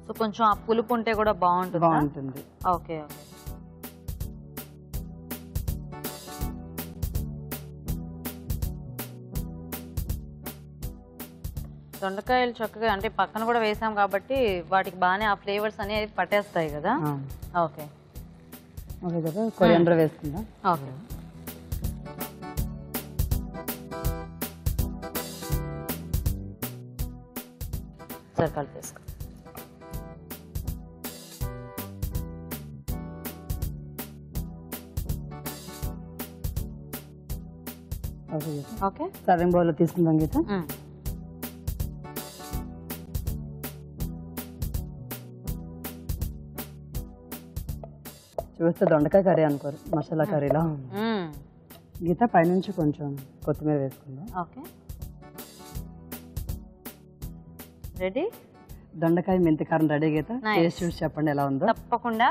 సో కొంచెం ఆ పులుపు ఉంటే కూడా బాగుంటుంది. ఓకే ఓకే, దొండకాయలు చక్కగా అంటే పక్కన కూడా వేసాం కాబట్టి వాటికి బాగానే ఆ ఫ్లేవర్స్ అనేవి పట్టేస్తాయి కదా. ఓకే ఓకే కదా, కొరియాండర్ వేసుకుందాం. ఓకే, సరే కలిపేసుకో. ఓకే, సర్వింగ్ బౌల్ లో తీసుకుందాం గీత. చూస్తే దొండకాయ కర్రీ అనుకోరు, మసాలా కర్రీలా గీత. పైనుంచి కొంచెం కొత్తిమీర వేసుకుందాం. Okay, ready. దొండకాయ మెంతి కారం రెడీ గీత. టేస్ట్ చూసి చెప్పండి ఎలా ఉందో. తప్పకుండా.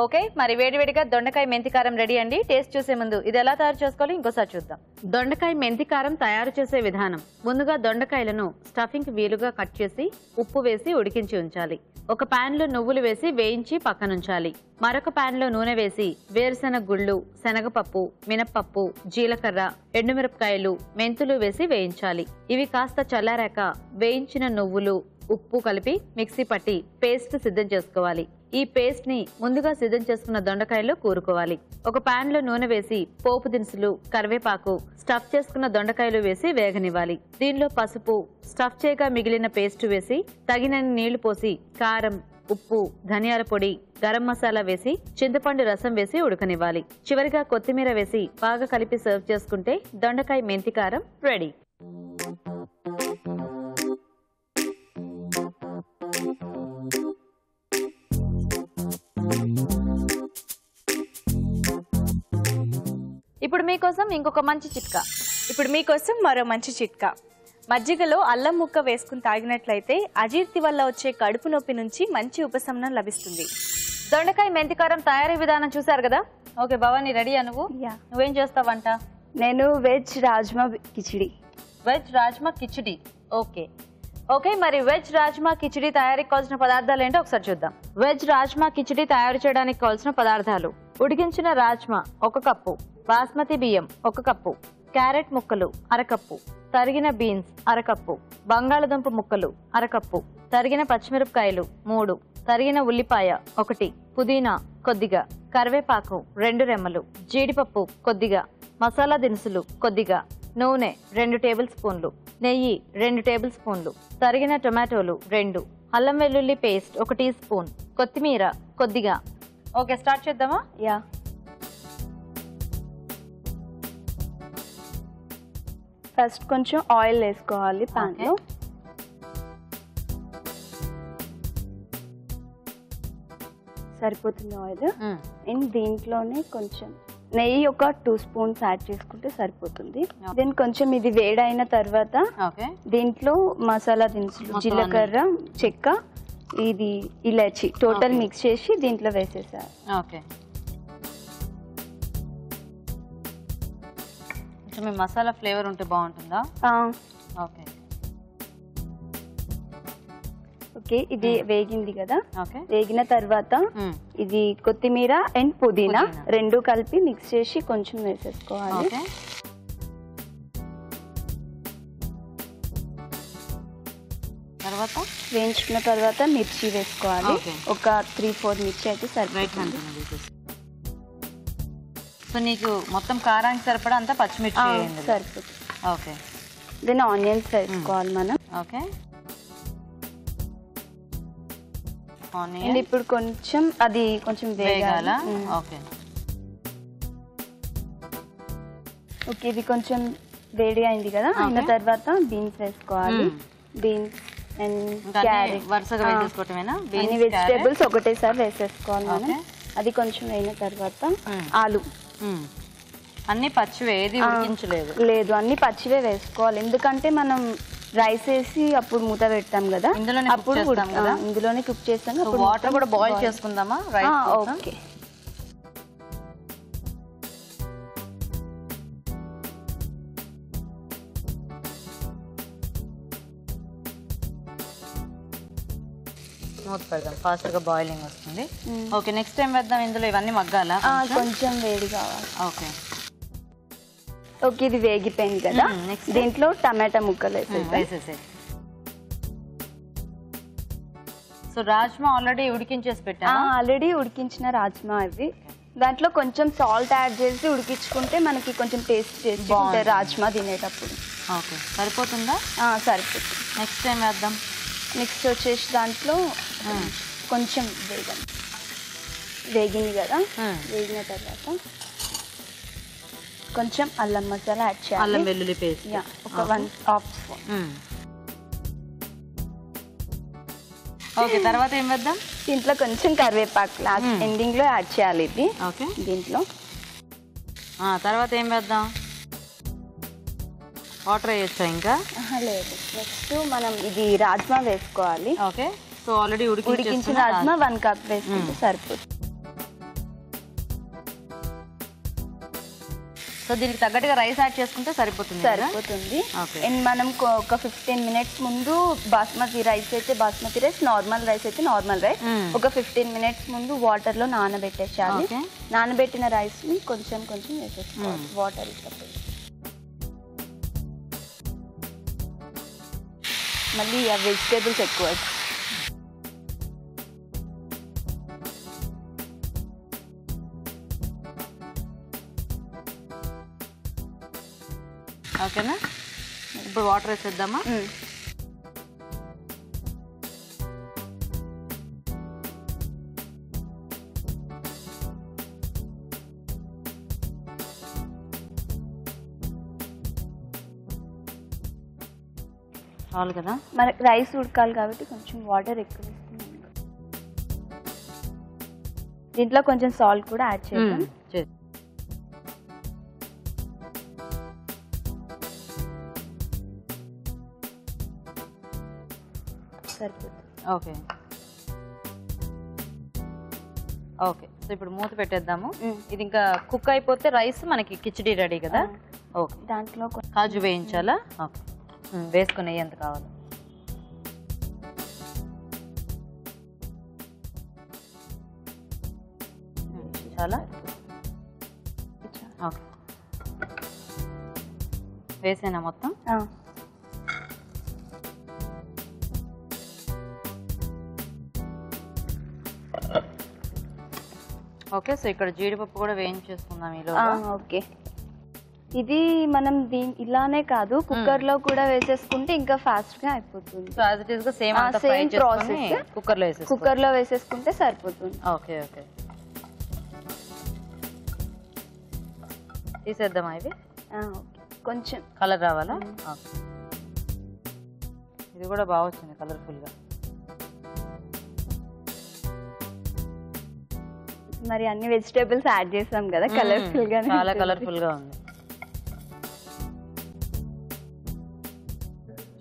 ఓకే, మరి వేడివేడిగా దొండకాయ మెంతి కారం రెడీ అండి. టేస్ట్ చూసే ముందు ఇది ఎలా తయారు చేసుకోవాలి ఇంకోసారి చూద్దాం. దొండకాయ మెంతి కారం తయారు చేసే విధానం. ముందుగా దొండకాయలను స్టఫింగ్ వీలుగా కట్ చేసి ఉప్పు వేసి ఉడికించి ఉంచాలి. ఒక పాన్ లో నువ్వులు వేసి వేయించి పక్కనుంచాలి. మరొక పాన్ లో నూనె వేసి వేరుశెనగ గుళ్ళు, శనగపప్పు, మినప్పప్పు, జీలకర్ర, ఎండుమిరపకాయలు, మెంతులు వేసి వేయించాలి. ఇవి కాస్త చల్లారాక వేయించిన నువ్వులు, ఉప్పు కలిపి మిక్సీ పట్టి పేస్ట్ సిద్ధం చేసుకోవాలి. ఈ పేస్ట్ ని ముందుగా సిద్ధం చేసుకున్న దొండకాయల్లో కూరుకోవాలి. ఒక పాన్ లో నూనె వేసి పోపు దినుసులు, కరివేపాకు, స్టఫ్ చేసుకున్న దొండకాయలు వేసి వేగనివ్వాలి. దీనిలో పసుపు, స్టఫ్ చేయగా మిగిలిన పేస్ట్ వేసి తగినన్ని నీళ్లు పోసి కారం, ఉప్పు, ధనియాల పొడి, గరం మసాలా వేసి చింతపండు రసం వేసి ఉడకనివ్వాలి. చివరిగా కొత్తిమీర వేసి బాగా కలిపి సర్వ్ చేసుకుంటే దొండకాయ మెంతి కారం రెడీ. ఇప్పుడు మీకోసం ఇంకొక మంచి చిట్కా. ఇప్పుడు మీకోసం మరో మంచి చిట్కా. మజ్జిగలో అల్లం ముక్క వేసుకుని తాగినట్లయితే అజీర్తి వల్ల వచ్చే కడుపు నొప్పి నుంచి మంచి ఉపశమనం లభిస్తుంది. దొండకాయ మెంతికారం తయారీ విధానం చూసారు కదా. ఓకే భవానీ, రెడీయా? నువ్వేం చేస్తావంట? నేను veg rajma khichdi. Veg rajma khichdi. Okay okay, మరి వెజ్ రాజ్మా కిచిడి తయారీకి కావాల్సిన పదార్థాలు ఏంటో ఒకసారి చూద్దాం. వెజ్ రాజ్మా కిచిడి తయారు చేయడానికి కావాల్సిన పదార్థాలు: ఉడికించిన రాజ్మా 1 కప్పు, బాస్మతి బియ్యం 1 కప్పు, క్యారెట్ ముక్కలు 1/2 కప్పు, తరిగిన బీన్స్ 1/2 కప్పు, బంగాళదుంప ముక్కలు 1/2 కప్పు, తరిగిన పచ్చిమిరపకాయలు 3, తరిగిన ఉల్లిపాయ 1, పుదీనా కొద్దిగా, కరివేపాకు 2 రెమ్మలు, జీడిపప్పు కొద్దిగా, మసాలా దినుసులు కొద్దిగా, నూనె 2 టేబుల్ స్పూన్లు, నెయ్యి 2 టేబుల్ స్పూన్లు, తరిగిన టొమాటోలు 2, అల్లం వెల్లుల్లి పేస్ట్ 1 టీ స్పూన్, కొత్తిమీర కొద్దిగా. ఓకే, స్టార్ట్ చేద్దామా? యా. ఫస్ట్ కొంచెం ఆయిల్ వేసుకోవాలి ప్యాన్లో. సరిపోతుంది ఆయిల్. అండ్ దీంట్లోనే కొంచెం నెయ్యి ఒక 2 స్పూన్స్ యాడ్ చేసుకుంటే సరిపోతుంది. దెన్ కొంచెం ఇది వేడైన తర్వాత దీంట్లో మసాలా దినుసులు, జీలకర్ర, చెక్క, ఇది ఇలాచి టోటల్ మిక్స్ చేసి దీంట్లో వేసేసారు. ఓకే, కొంచెం మసాలా ఫ్లేవర్ ఉంటే బాగుంటుందా? ఓకే ఓకే, ఇది వేగింది కదా. వేగిన తర్వాత ఇది కొత్తిమీర అండ్ పుదీనా 2 కలిపి మిక్స్ చేసి కొంచెం వేసేసుకోవాలి. తర్వాత వేయించుకున్న తర్వాత మిర్చి వేసుకోవాలి. ఒక 3-4 మిర్చి అయితే సరిపోతుంది. సో నీకు మొత్తం కారానికి సరిపడా అంతా పచ్చిమిర్చి సరిపోతుంది. ఓకే, దెన్ ఆనియన్స్ వేసుకోవాలి మనం. ఓకే, అండ్ ఇప్పుడు కొంచెం అది కొంచెం వేగాల. ఓకే ఓకే, ఇది కొంచెం వేడి అయింది కదా. అయిన తర్వాత బీన్స్ వేసుకోవాలి. బీన్స్ అండ్ క్యారెట్ వరుసగా వేసేసుకోవటమేనా? అన్ని వెజిటేబుల్స్ ఒకటేసారి వేసేసుకోవాలి మనం. అది కొంచెం అయిన తర్వాత ఆలు అన్ని పచ్చివే, ఏది ఉడికించలేదు? లేదు, అన్ని పచ్చివే వేసుకోవాలి. ఎందుకంటే మనం రైస్ వేసి అప్పుడు మూత పెడతాం కదా, అప్పుడు ఇందులోనే కుక్ చేస్తాం. వాటర్ కూడా బాయిల్ చేసుకుందామా? ఓకే, మూత పెడదాం, ఫాస్ట్ గా బాయిలింగ్ వస్తుంది. ఓకే, నెక్స్ట్ టైం వేద్దాం. ఇందులో ఇవన్నీ మగ్గాలా? కొంచెం వేడి కావాలి. ఓకే ఓకే, ఇది వేగిపోయింది కదా. దీంట్లో టమాటా ముక్కలు వేసేసి. సో రాజ్మా ఆల్రెడీ ఉడికించేసి పెట్టా? ఆల్రెడీ ఉడికించిన రాజ్మా ఇవి. దాంట్లో కొంచెం సాల్ట్ యాడ్ చేసి ఉడికించుకుంటే మనకి కొంచెం టేస్ట్ చేసి రాజ్మా తినేటప్పుడు. ఓకే, సరిపోతుందా? సరిపోతుంది. నెక్స్ట్ టైం వేద్దాం. నెక్స్ట్ వచ్చేసి దాంట్లో కొంచెం వేగింది కదా. వేగిన తర్వాత కొంచెం అల్లం మసాలా యాడ్ చేయాలి. అల్లం వెల్లుల్లి పేస్ట్ ఒక 1/2 స్పూన్. ఓకే, తర్వాత ఏం వేద్దాం? దీంట్లో కొంచెం కరివేపాకు లాస్ట్ ఎండింగ్ లో యాడ్ చేయాలి ఇది. ఓకే, దీంట్లో తర్వాత ఏం వేద్దాం? వాటర్ వేయచ్చా ఇంకా? లేదు, నెక్స్ట్ మనం ఇది రాజ్మా వేసుకోవాలి. ఓకే, సో ఆల్రెడీ ఉడికించిన రాజ్మా 1 కప్ వేసుకుంటే సరిపోతుంది. సో దీనికి తగ్గట్టుగా రైస్ యాడ్ చేసుకుంటే సరిపోతుంది. అండ్ మనం ఒక 15 మినిట్స్ ముందు బాస్మతి రైస్ అయితే బాస్మతి రైస్, నార్మల్ రైస్ అయితే నార్మల్ రైస్ ఒక 15 మినిట్స్ ముందు వాటర్ లో నానబెట్టేసాలి. నానబెట్టిన రైస్ ని కొంచెం కొంచెం వేసేసుకోవాలి వాటర్ ఇష్టపడి. మళ్ళీ ఆ వెజిటేబుల్స్ ఎక్కువ. ఓకేనా, ఇప్పుడు వాటర్ వేసేద్దామా? చాలు కదా. మనకి రైస్ ఉడకాలి కాబట్టి కొంచెం వాటర్ ఎక్కువ వేస్తున్నాం. దీంట్లో కొంచెం సాల్ట్ కూడా యాడ్ చేద్దాం. ఓకే ఓకే, సో ఇప్పుడు మూత పెట్టేద్దాము. ఇది ఇంకా కుక్ అయిపోతే రైస్ మనకి కిచిడి రెడీ కదా. ఓకే, దాంట్లో కాజు వేయించాలా? ఓకే, వేసుకుని ఎంత కావాలి? చాలా ఓకే, వేసేనా మొత్తం? ఓకే, సో ఇక్కడ జీడిపప్పు కూడా వేయించేసుకుందాం ఈలో. ఓకే, ఇది మనం ఇలానే కాదు కుక్కర్ లో కూడా వేసేసుకుంటే ఇంకా ఫాస్ట్ గా అయిపోతుంది. సో యాజ్ ఇట్ ఈస్ గా సేమ్ ప్రాసెస్ కుక్కర్ లో వేసేసుకుంటే సరిపోతుంది. ఓకే ఓకే, తీసేద్దామా ఇవి? కొంచెం కలర్ రావాలా? ఇది కూడా బాగా వచ్చింది కలర్ఫుల్ గా. మరి అన్ని వెజిటేబుల్స్ యాడ్ చేసాం కదా, కలర్ఫుల్ గా, చాలా కలర్ఫుల్ గా ఉంది.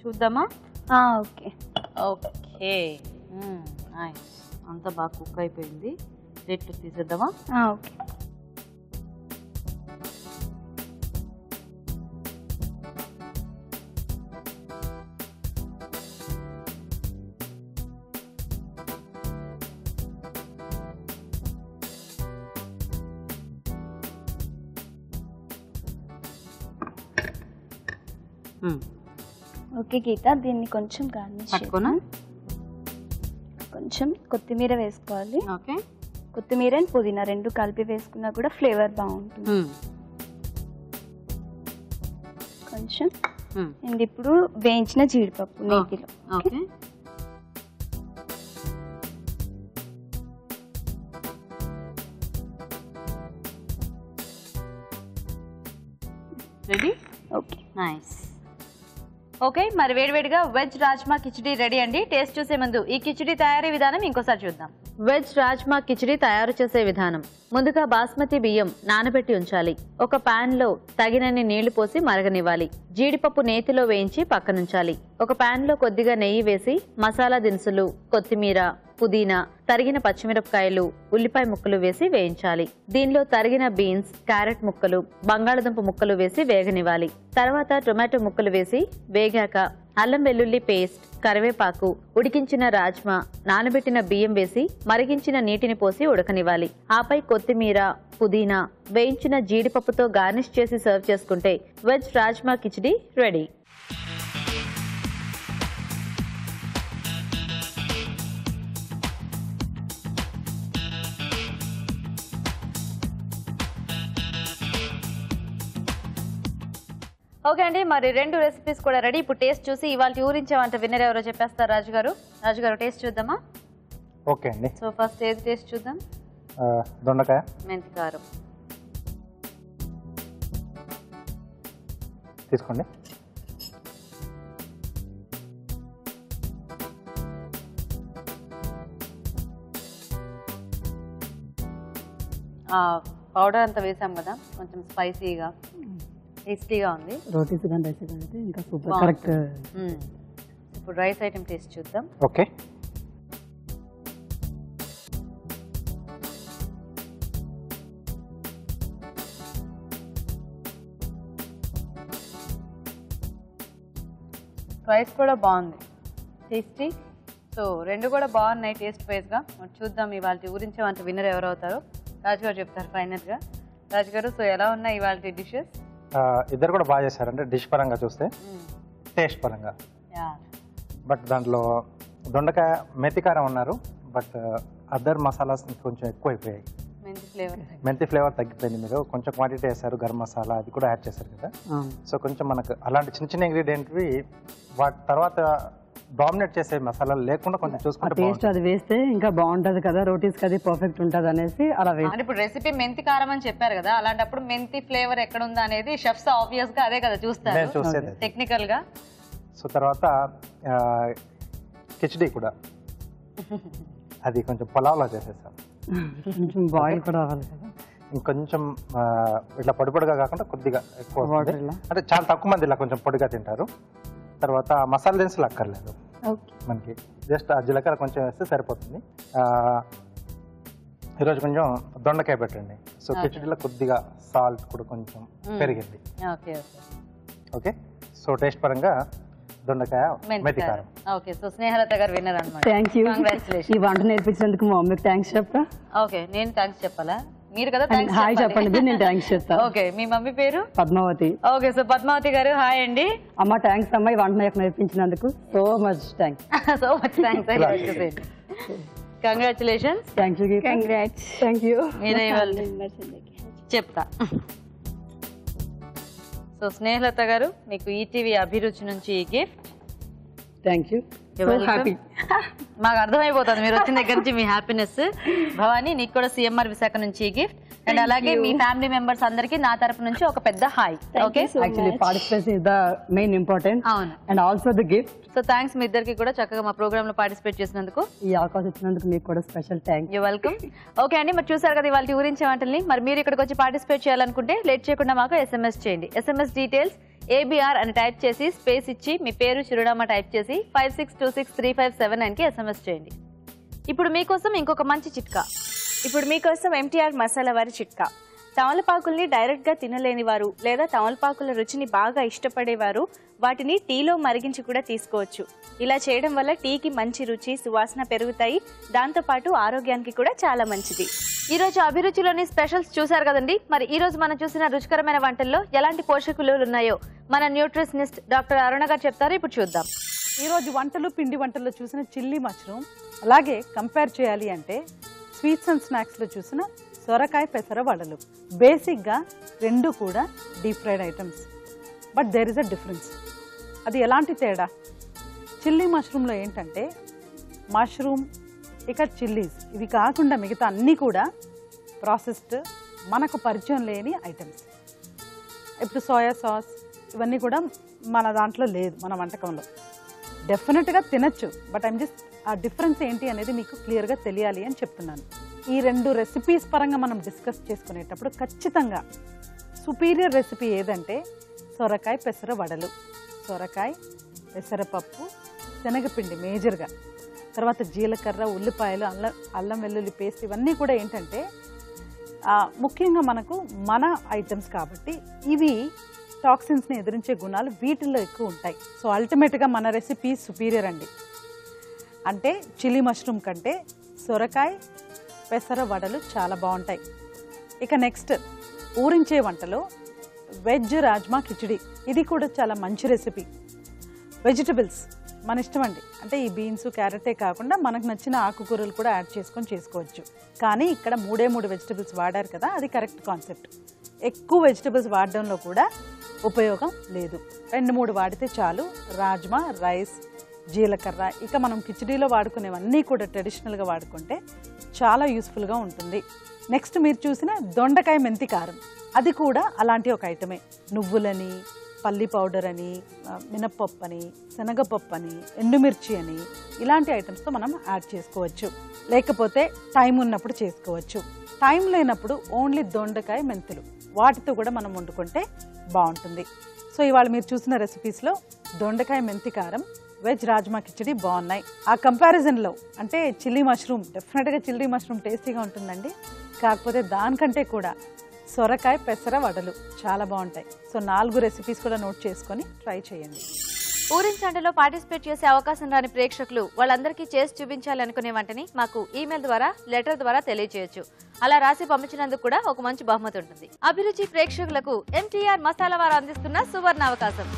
చూద్దామా? ఓకే ఓకే, నైస్, అంతా బాగా కుక్ అయిపోయింది. ప్లేట్లో తీసేద్దామా? ఓకే. ఓకే గీత, దీన్ని కొంచెం గార్నిష్ పట్టుకోనా? కొంచెం కొత్తిమీర వేసుకోవాలి. ఓకే, కొత్తిమీర అండ్ పుదీనా రెండు కలిపి వేసుకున్నా కూడా ఫ్లేవర్ బాగుంటుంది. కొంచెం అండ్ ఇప్పుడు వేయించిన జీడిపప్పు నేతిలో. Okay, ready? Okay, nice. Okay, మరి వేడివేడిగా వెజ్ రాజ్మా కిచిడి రెడీ అండి. టేస్ట్ చూసే ముందు ఈ కిచిడి తయారీ విధానం ఇంకోసారి చూద్దాం. వెజ్ రాజ్మా కిచిడి తయారు చేసే విధానం. ముందుగా బాస్మతి బియ్యం నానబెట్టి ఉంచాలి. ఒక పాన్ లో తగినన్ని నీళ్లు పోసి మరగనివ్వాలి. జీడిపప్పు నేతిలో వేయించి పక్కనుంచాలి. ఒక పాన్ లో కొద్దిగా నెయ్యి వేసి మసాలా దినుసులు, కొత్తిమీర, పుదీనా, తరిగిన పచ్చిమిరపకాయలు, ఉల్లిపాయ ముక్కలు వేసి వేయించాలి. దీనిలో తరిగిన బీన్స్, క్యారెట్ ముక్కలు, బంగాళదుంప ముక్కలు వేసి వేగనివ్వాలి. తర్వాత టొమాటో ముక్కలు వేసి వేగాక అల్లం వెల్లుల్లి పేస్ట్, కరివేపాకు, ఉడికించిన రాజ్మా, నానబెట్టిన బియ్యం వేసి మరిగించిన నీటిని పోసి ఉడకనివ్వాలి. ఆపై కొత్తిమీర, పుదీనా, వేయించిన జీడిపప్పుతో గార్నిష్ చేసి సర్వ్ చేసుకుంటే veg rajma khichdi ready. Okay అండి, మరి రెండు రెసిపీస్ కూడా రెడీ. ఇప్పుడు టేస్ట్ చూసి ఇవాళ ఊరించే వంట విన్నర్ ఎవరో చెప్పేస్తారు రాజుగారు. రాజుగారు టేస్ట్ చూద్దామా? ఓకే అండి. సో ఫస్ట్ ఏది టేస్ట్ చూద్దాం? దొండకాయ, మెంతి కారం తీసుకోండి. పౌడర్ అంతా వేసాం కదా, కొంచెం స్పైసీగా టేస్టీగా ఉంది. రోటీస్ కానీ రైస్ కానీ అయితే ఇంకా సూపర్, కరెక్ట్. ఇప్పుడు రైస్ ఐటమ్ టేస్ట్ చూద్దాం. ఓకే, రైస్ కూడా బాగుంది, టేస్టీ. సో రెండు కూడా బాగున్నాయి టేస్ట్ వైజ్గా. చూద్దాం ఇవాళ ఊరించే వంట విన్నర్ ఎవరు అవుతారో రాజుగారు చెప్తారు ఫైనల్గా. రాజుగారు, సో ఎలా ఉన్నాయి ఇవాళ డిషెస్? ఇద్దరు కూడా బాగా చేశారంటే డిష్ పరంగా చూస్తే, టేస్ట్ పరంగా. బట్ దాంట్లో దొండకాయ మెంతి కారం ఉన్నారు, బట్ అదర్ మసాలాస్ కొంచెం ఎక్కువ అయిపోయాయి. మెంతి ఫ్లేవర్ తగ్గిపోయింది. మీరు కొంచెం క్వాంటిటీ వేసారు, గరం మసాలా అది కూడా యాడ్ చేశారు కదా. సో కొంచెం మనకు అలాంటి చిన్న చిన్న ఇంగ్రీడియంట్వి వాటి తర్వాత డామినేట్ చేసే మసాలాలు లేకుండా కొంచెం చూసుకుంటే టేస్ట్ అది వేస్తే ఇంకా బాగుంటది కదా, రోటీస్ అది పర్ఫెక్ట్ ఉంటది అనేసి అలా వేసి. ఇప్పుడు రెసిపీ మెంతి కారం అని చెప్పారు కదా, అలాంటప్పుడు మెంతి ఫ్లేవర్ ఎక్కడ ఉందా అనేది షెఫ్స్ ఆబ్వియస్ గా అదే కదా చూస్తారు టెక్నికల్ గా. సో తర్వాత కిచిడి కూడా అది కొంచెం పులావ్లా చేసేసాం. కొంచెం బాయిల్ కూడా అవ్వాలి కదా, ఇంకొంచెం ఇట్లా పొడి పొడిగా కాకుండా కొద్దిగా ఎక్కువ, అంటే చాలా తక్కువ మంది ఇలా కొంచెం పొడిగా తింటారు. తర్వాత మసాలా దినుసులు అక్కర్లేదు మనకి, జస్ట్ ఆ జీలకర్ర కొంచెం వేస్తే సరిపోతుంది. ఈరోజు కొంచెం దొండకాయ పెట్టండి. సో కిచిడిలో కొద్దిగా సాల్ట్ కూడా కొంచెం పెరిగింది. ఓకే ఓకే, సో టేస్ట్ పరంగా దొండకాయ మెతి కారం. ఓకే, సో స్నేహలత గారు విన్నర్ అన్నమాట. Thank you. కంగ్రాచులేషన్. ఈ వంట నేర్పించినందుకు మా మమ్మీకి థ్యాంక్స్ చెప్తా. ఓకే, నేను థ్యాంక్స్ చెప్పాలా? మీరు కదా హాయ్ చెప్పండి, నేను థ్యాంక్స్ చెప్తా. ఓకే, మీ మమ్మీ పేరు? పద్మావతి. ఓకే, సో పద్మావతి గారు హాయ్ అండి. అమ్మ థ్యాంక్స్ అమ్మ, ఈ వంట నాకు నేర్పించినందుకు so much thanks. So much thanks. Congratulations. Thank you. Congrats. Thank you. మీరే చెప్తా. సో స్నేహలత గారు, మీకు ఈటీవీ అభిరుచి నుంచి ఈ గిఫ్ట్. Thank you. హ్యాపీ. మాకు అర్థమైపోతుంది మీరు వచ్చిన దగ్గర నుంచి మీ హ్యాపీనెస్. భవానీ, నీకు కూడా సిఎంఆర్ విశాఖ నుంచి ఈ గిఫ్ట్. అండ్ అలాగే మీ ఫ్యామిలీ మెంబర్స్ అందరికి నా తరపు నుంచి ఒక పెద్ద hi. Okay, actually participation is the main important. అవును, and also the gift. So thanks మీ ఇద్దరికి కూడా చక్కగా మా ప్రోగ్రామ్ లో పార్టిసిపేట్ చేసినందుకు. ఈ అవకాశం ఇచ్చినందుకు మీకు కూడా special thanks. You welcome. Okay అండి, మరి చూసారు కదా ఇవాళ ఊరించే వంటల్ని. మరి మీరు ఇక్కడికి వచ్చి పార్టిసిపేట్ చేయాలనుకుంటే లేట్ చేయకుండా మాకు SMS చేయండి. SMS డీటెయిల్స్ ABR అని టైప్ చేసి స్పేస్ ఇచ్చి మీ పేరు చిరునామా టైప్ చేసి 56263579కి SMS చేయండి. ఇప్పుడు మీకోసం ఇంకొక మంచి చిట్కా. ఇప్పుడు మీకోసం MTR మసాలా వారి చిట్కా. తమలపాకుల్ని డైరెక్ట్గా తినలేని వారు లేదా తమలపాకుల రుచిని బాగా ఇష్టపడేవారు వాటిని టీలో మరిగించి కూడా తీసుకోవచ్చు. ఇలా చేయడం వల్ల టీకి మంచి రుచి, సువాసన పెరుగుతాయి. దాంతోపాటు ఆరోగ్యానికి కూడా చాలా మంచిది. ఈ రోజు అభిరుచిలోని స్పెషల్స్ చూసారు కదండి. మరి ఈ రోజు మనం చూసిన రుచికరమైన వంటల్లో ఎలాంటి పోషక విలువలు ఉన్నాయో మన న్యూట్రిషనిస్ట్ డాక్టర్ అరుణ గారు చెప్తారు. ఇప్పుడు చూద్దాం. ఈరోజు వంటలు, పిండి వంటల్లో చూసిన చిల్లీ మష్రూమ్, అలాగే కంపేర్ చేయాలి అంటే స్వీట్స్ అండ్ స్నాక్స్లో చూసిన సొరకాయ పెసర వడలు. బేసిక్గా రెండు కూడా deep fried items, but there is a difference. అది ఎలాంటి తేడా? చిల్లీ మష్రూమ్లో ఏంటంటే మష్రూమ్, ఇక చిల్లీస్, ఇవి కాకుండా మిగతా అన్నీ కూడా ప్రాసెస్డ్, మనకు పరిచయం లేని ఐటమ్స్. ఇప్పుడు సోయా సాస్ ఇవన్నీ కూడా మన దాంట్లో లేదు, మన వంటకంలో. డెఫినెట్గా తినచ్చు, బట్ ఐమ్ జస్ట్ ఆ డిఫరెన్స్ ఏంటి అనేది మీకు క్లియర్గా తెలియాలి అని చెప్తున్నాను. ఈ రెండు రెసిపీస్ పరంగా మనం డిస్కస్ చేసుకునేటప్పుడు ఖచ్చితంగా సుపీరియర్ రెసిపీ ఏదంటే సొరకాయ పెసర వడలు. సొరకాయ, పెసరపప్పు, శనగపిండి మేజర్గా, తర్వాత జీలకర్ర, ఉల్లిపాయలు, అల్లం వెల్లుల్లి పేస్ట్, ఇవన్నీ కూడా ఏంటంటే ముఖ్యంగా మనకు మన ఐటమ్స్ కాబట్టి ఇవి టాక్సిన్స్ని ఎదిరించే గుణాలు వీటిల్లో ఎక్కువ ఉంటాయి. సో అల్టిమేట్గా మన రెసిపీ సుపీరియర్ అండి. అంటే చిల్లీ మష్రూమ్ కంటే సొరకాయ పెసర వడలు చాలా బాగుంటాయి. ఇక నెక్స్ట్ ఊరించే వంటలో వెజ్ రాజ్మా కిచిడి, ఇది కూడా చాలా మంచి రెసిపీ. వెజిటబుల్స్ మన ఇష్టం అండి, అంటే ఈ బీన్స్, క్యారెటే కాకుండా మనకు నచ్చిన ఆకుకూరలు కూడా యాడ్ చేసుకొని చేసుకోవచ్చు. కానీ ఇక్కడ 3 వెజిటబుల్స్ వాడారు కదా, అది కరెక్ట్ కాన్సెప్ట్. ఎక్కువ వెజిటబుల్స్ వాడడంలో కూడా ఉపయోగం లేదు, 2-3 వాడితే చాలు. రాజ్మా, రైస్, జీలకర్ర, ఇక మనం కిచిడీలో వాడుకునేవన్నీ కూడా ట్రెడిషనల్గా వాడుకుంటే చాలా యూస్ఫుల్గా ఉంటుంది. నెక్స్ట్ మీరు చూసిన దొండకాయ మెంతి కారం, అది కూడా అలాంటి ఒక ఐటమే. నువ్వులని, పల్లి పౌడర్ అని, మినప్పప్పు అని, శనగపప్పు అని, ఎండుమిర్చి అని, ఇలాంటి ఐటమ్స్తో మనం యాడ్ చేసుకోవచ్చు. లేకపోతే టైం ఉన్నప్పుడు చేసుకోవచ్చు. టైం లేనప్పుడు ఓన్లీ దొండకాయ మెంతులు, వాటితో కూడా మనం వండుకుంటే బాగుంటుంది. సో ఇవాళ మీరు చూసిన రెసిపీస్లో దొండకాయ మెంతి కారం, వెజ్ రాజ్మా కిచడి బాగున్నాయి. ఆ కంపారిజన్లో అంటే చిల్లీ మష్రూమ్, డెఫినెట్గా చిల్లీ మష్రూమ్ టేస్టీగా ఉంటుందండి. కాకపోతే దానికంటే కూడా సొరకాయ పెసర వడలు చాలా బాగుంటాయి. సో 4 రెసిపీస్ కూడా నోట్ చేసుకొని ట్రై చేయండి. ఊరించండిలో పార్టిసిపేట్ చేసే అవకాశం రాని ప్రేక్షకులు వాళ్ళందరికీ చేసి చూపించాలి అనుకునే వంటని మాకు ఈమెయిల్ ద్వారా, లెటర్ ద్వారా తెలియజేయొచ్చు. అలా రాసి పంపించినందుకు కూడా ఒక మంచి బహుమతి ఉంటుంది. అభిరుచి ప్రేక్షకులకు MTR మసాలా వారు అందిస్తున్న సువర్ణ అవకాశం.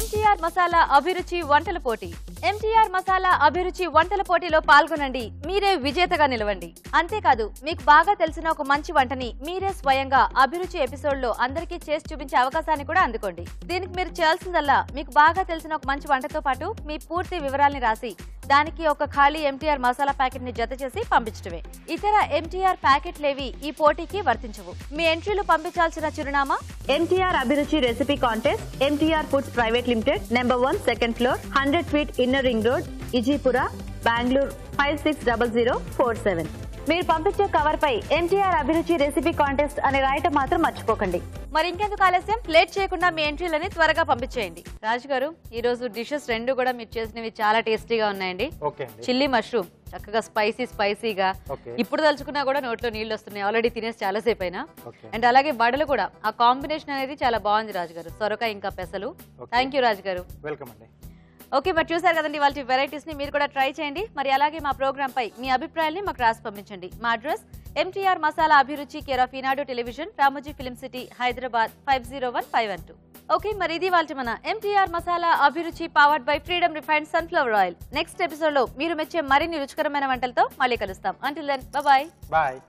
MTR మసాలా అభిరుచి వంటల పోటీ. MTR మసాలా అభిరుచి వంటల పోటీలో పాల్గొనండి, మీరే విజేతగా నిలవండి. అంతేకాదు, మీకు బాగా తెలిసిన ఒక మంచి వంటని మీరే స్వయంగా అభిరుచి ఎపిసోడ్ లో అందరికీ చేసి చూపించే అవకాశాన్ని కూడా అందుకోండి. దీనికి మీరు చేయాల్సిందల్లా మీకు బాగా తెలిసిన ఒక మంచి వంటతో పాటు మీ పూర్తి వివరాల్ని రాసి దానికి ఒక ఖాళీ MTR మసాలా ప్యాకెట్ ని జత చేసి పంపించడమే. ఇతర MTR ప్యాకెట్లేవి ఈ పోటీకి వర్తించవు. మీ ఎంట్రీలు పంపించాల్సిన చిరునామా MTR Abhiruchi recipe contest, MTR foods private limited, number 1, second floor, 100 feet inner ring road, Ejipura, Bengaluru 560047. మీరు పంపించే కవర్ పై ఎన్టీఆర్ అభిరుచి రెసిపీ కాంటెస్ట్ అని రాయటం మాత్రం మర్చిపోకండి. మరి ఇంకెందుకు ఆలస్యం, లేట్ చేయకుండా మీ ఎంట్రీలని త్వరగా పంపించేయండి. రాజు గారు, ఈ రోజు డిషెస్ రెండు కూడా మీరు చేసినవి చాలా టేస్టీగా ఉన్నాయండి. చిల్లీ మష్రూమ్ చక్కగా స్పైసీగా, ఇప్పుడు తలుచుకున్నా కూడా నోట్లో నీళ్ళు వస్తున్నాయి. ఆల్రెడీ తినేసి చాలా సేపు అయినా. అండ్ అలాగే వడలు కూడా, ఆ కాంబినేషన్ అనేది చాలా బాగుంది రాజు గారు. సొరకాయ ఇంకా పెసలు. థ్యాంక్ యూ రాజు గారు. వెల్కమ్ అండి. ఓకే, మరి చూసారు కదండి వాళ్ళ వెరైటీస్ ని, మీరు కూడా ట్రై చేయండి. మరి అలాగే మా ప్రోగ్రామ్ పై మీ అభిప్రాయాల్ని మాకు రాసి పంపించండి. మా address MTR masala Abhiruchi, care of Eenadu television, Ramoji film city, Hyderabad 501512. Okay, మరి ఇది వాళ్ళ మన MTR masala Abhiruchi powered by Freedom refined sunflower oil. Next episode లో మీరు మెచ్చే మరిన్ని రుచికరమైన వంటలతో మళ్ళీ కలుస్తాం. Until then, bye.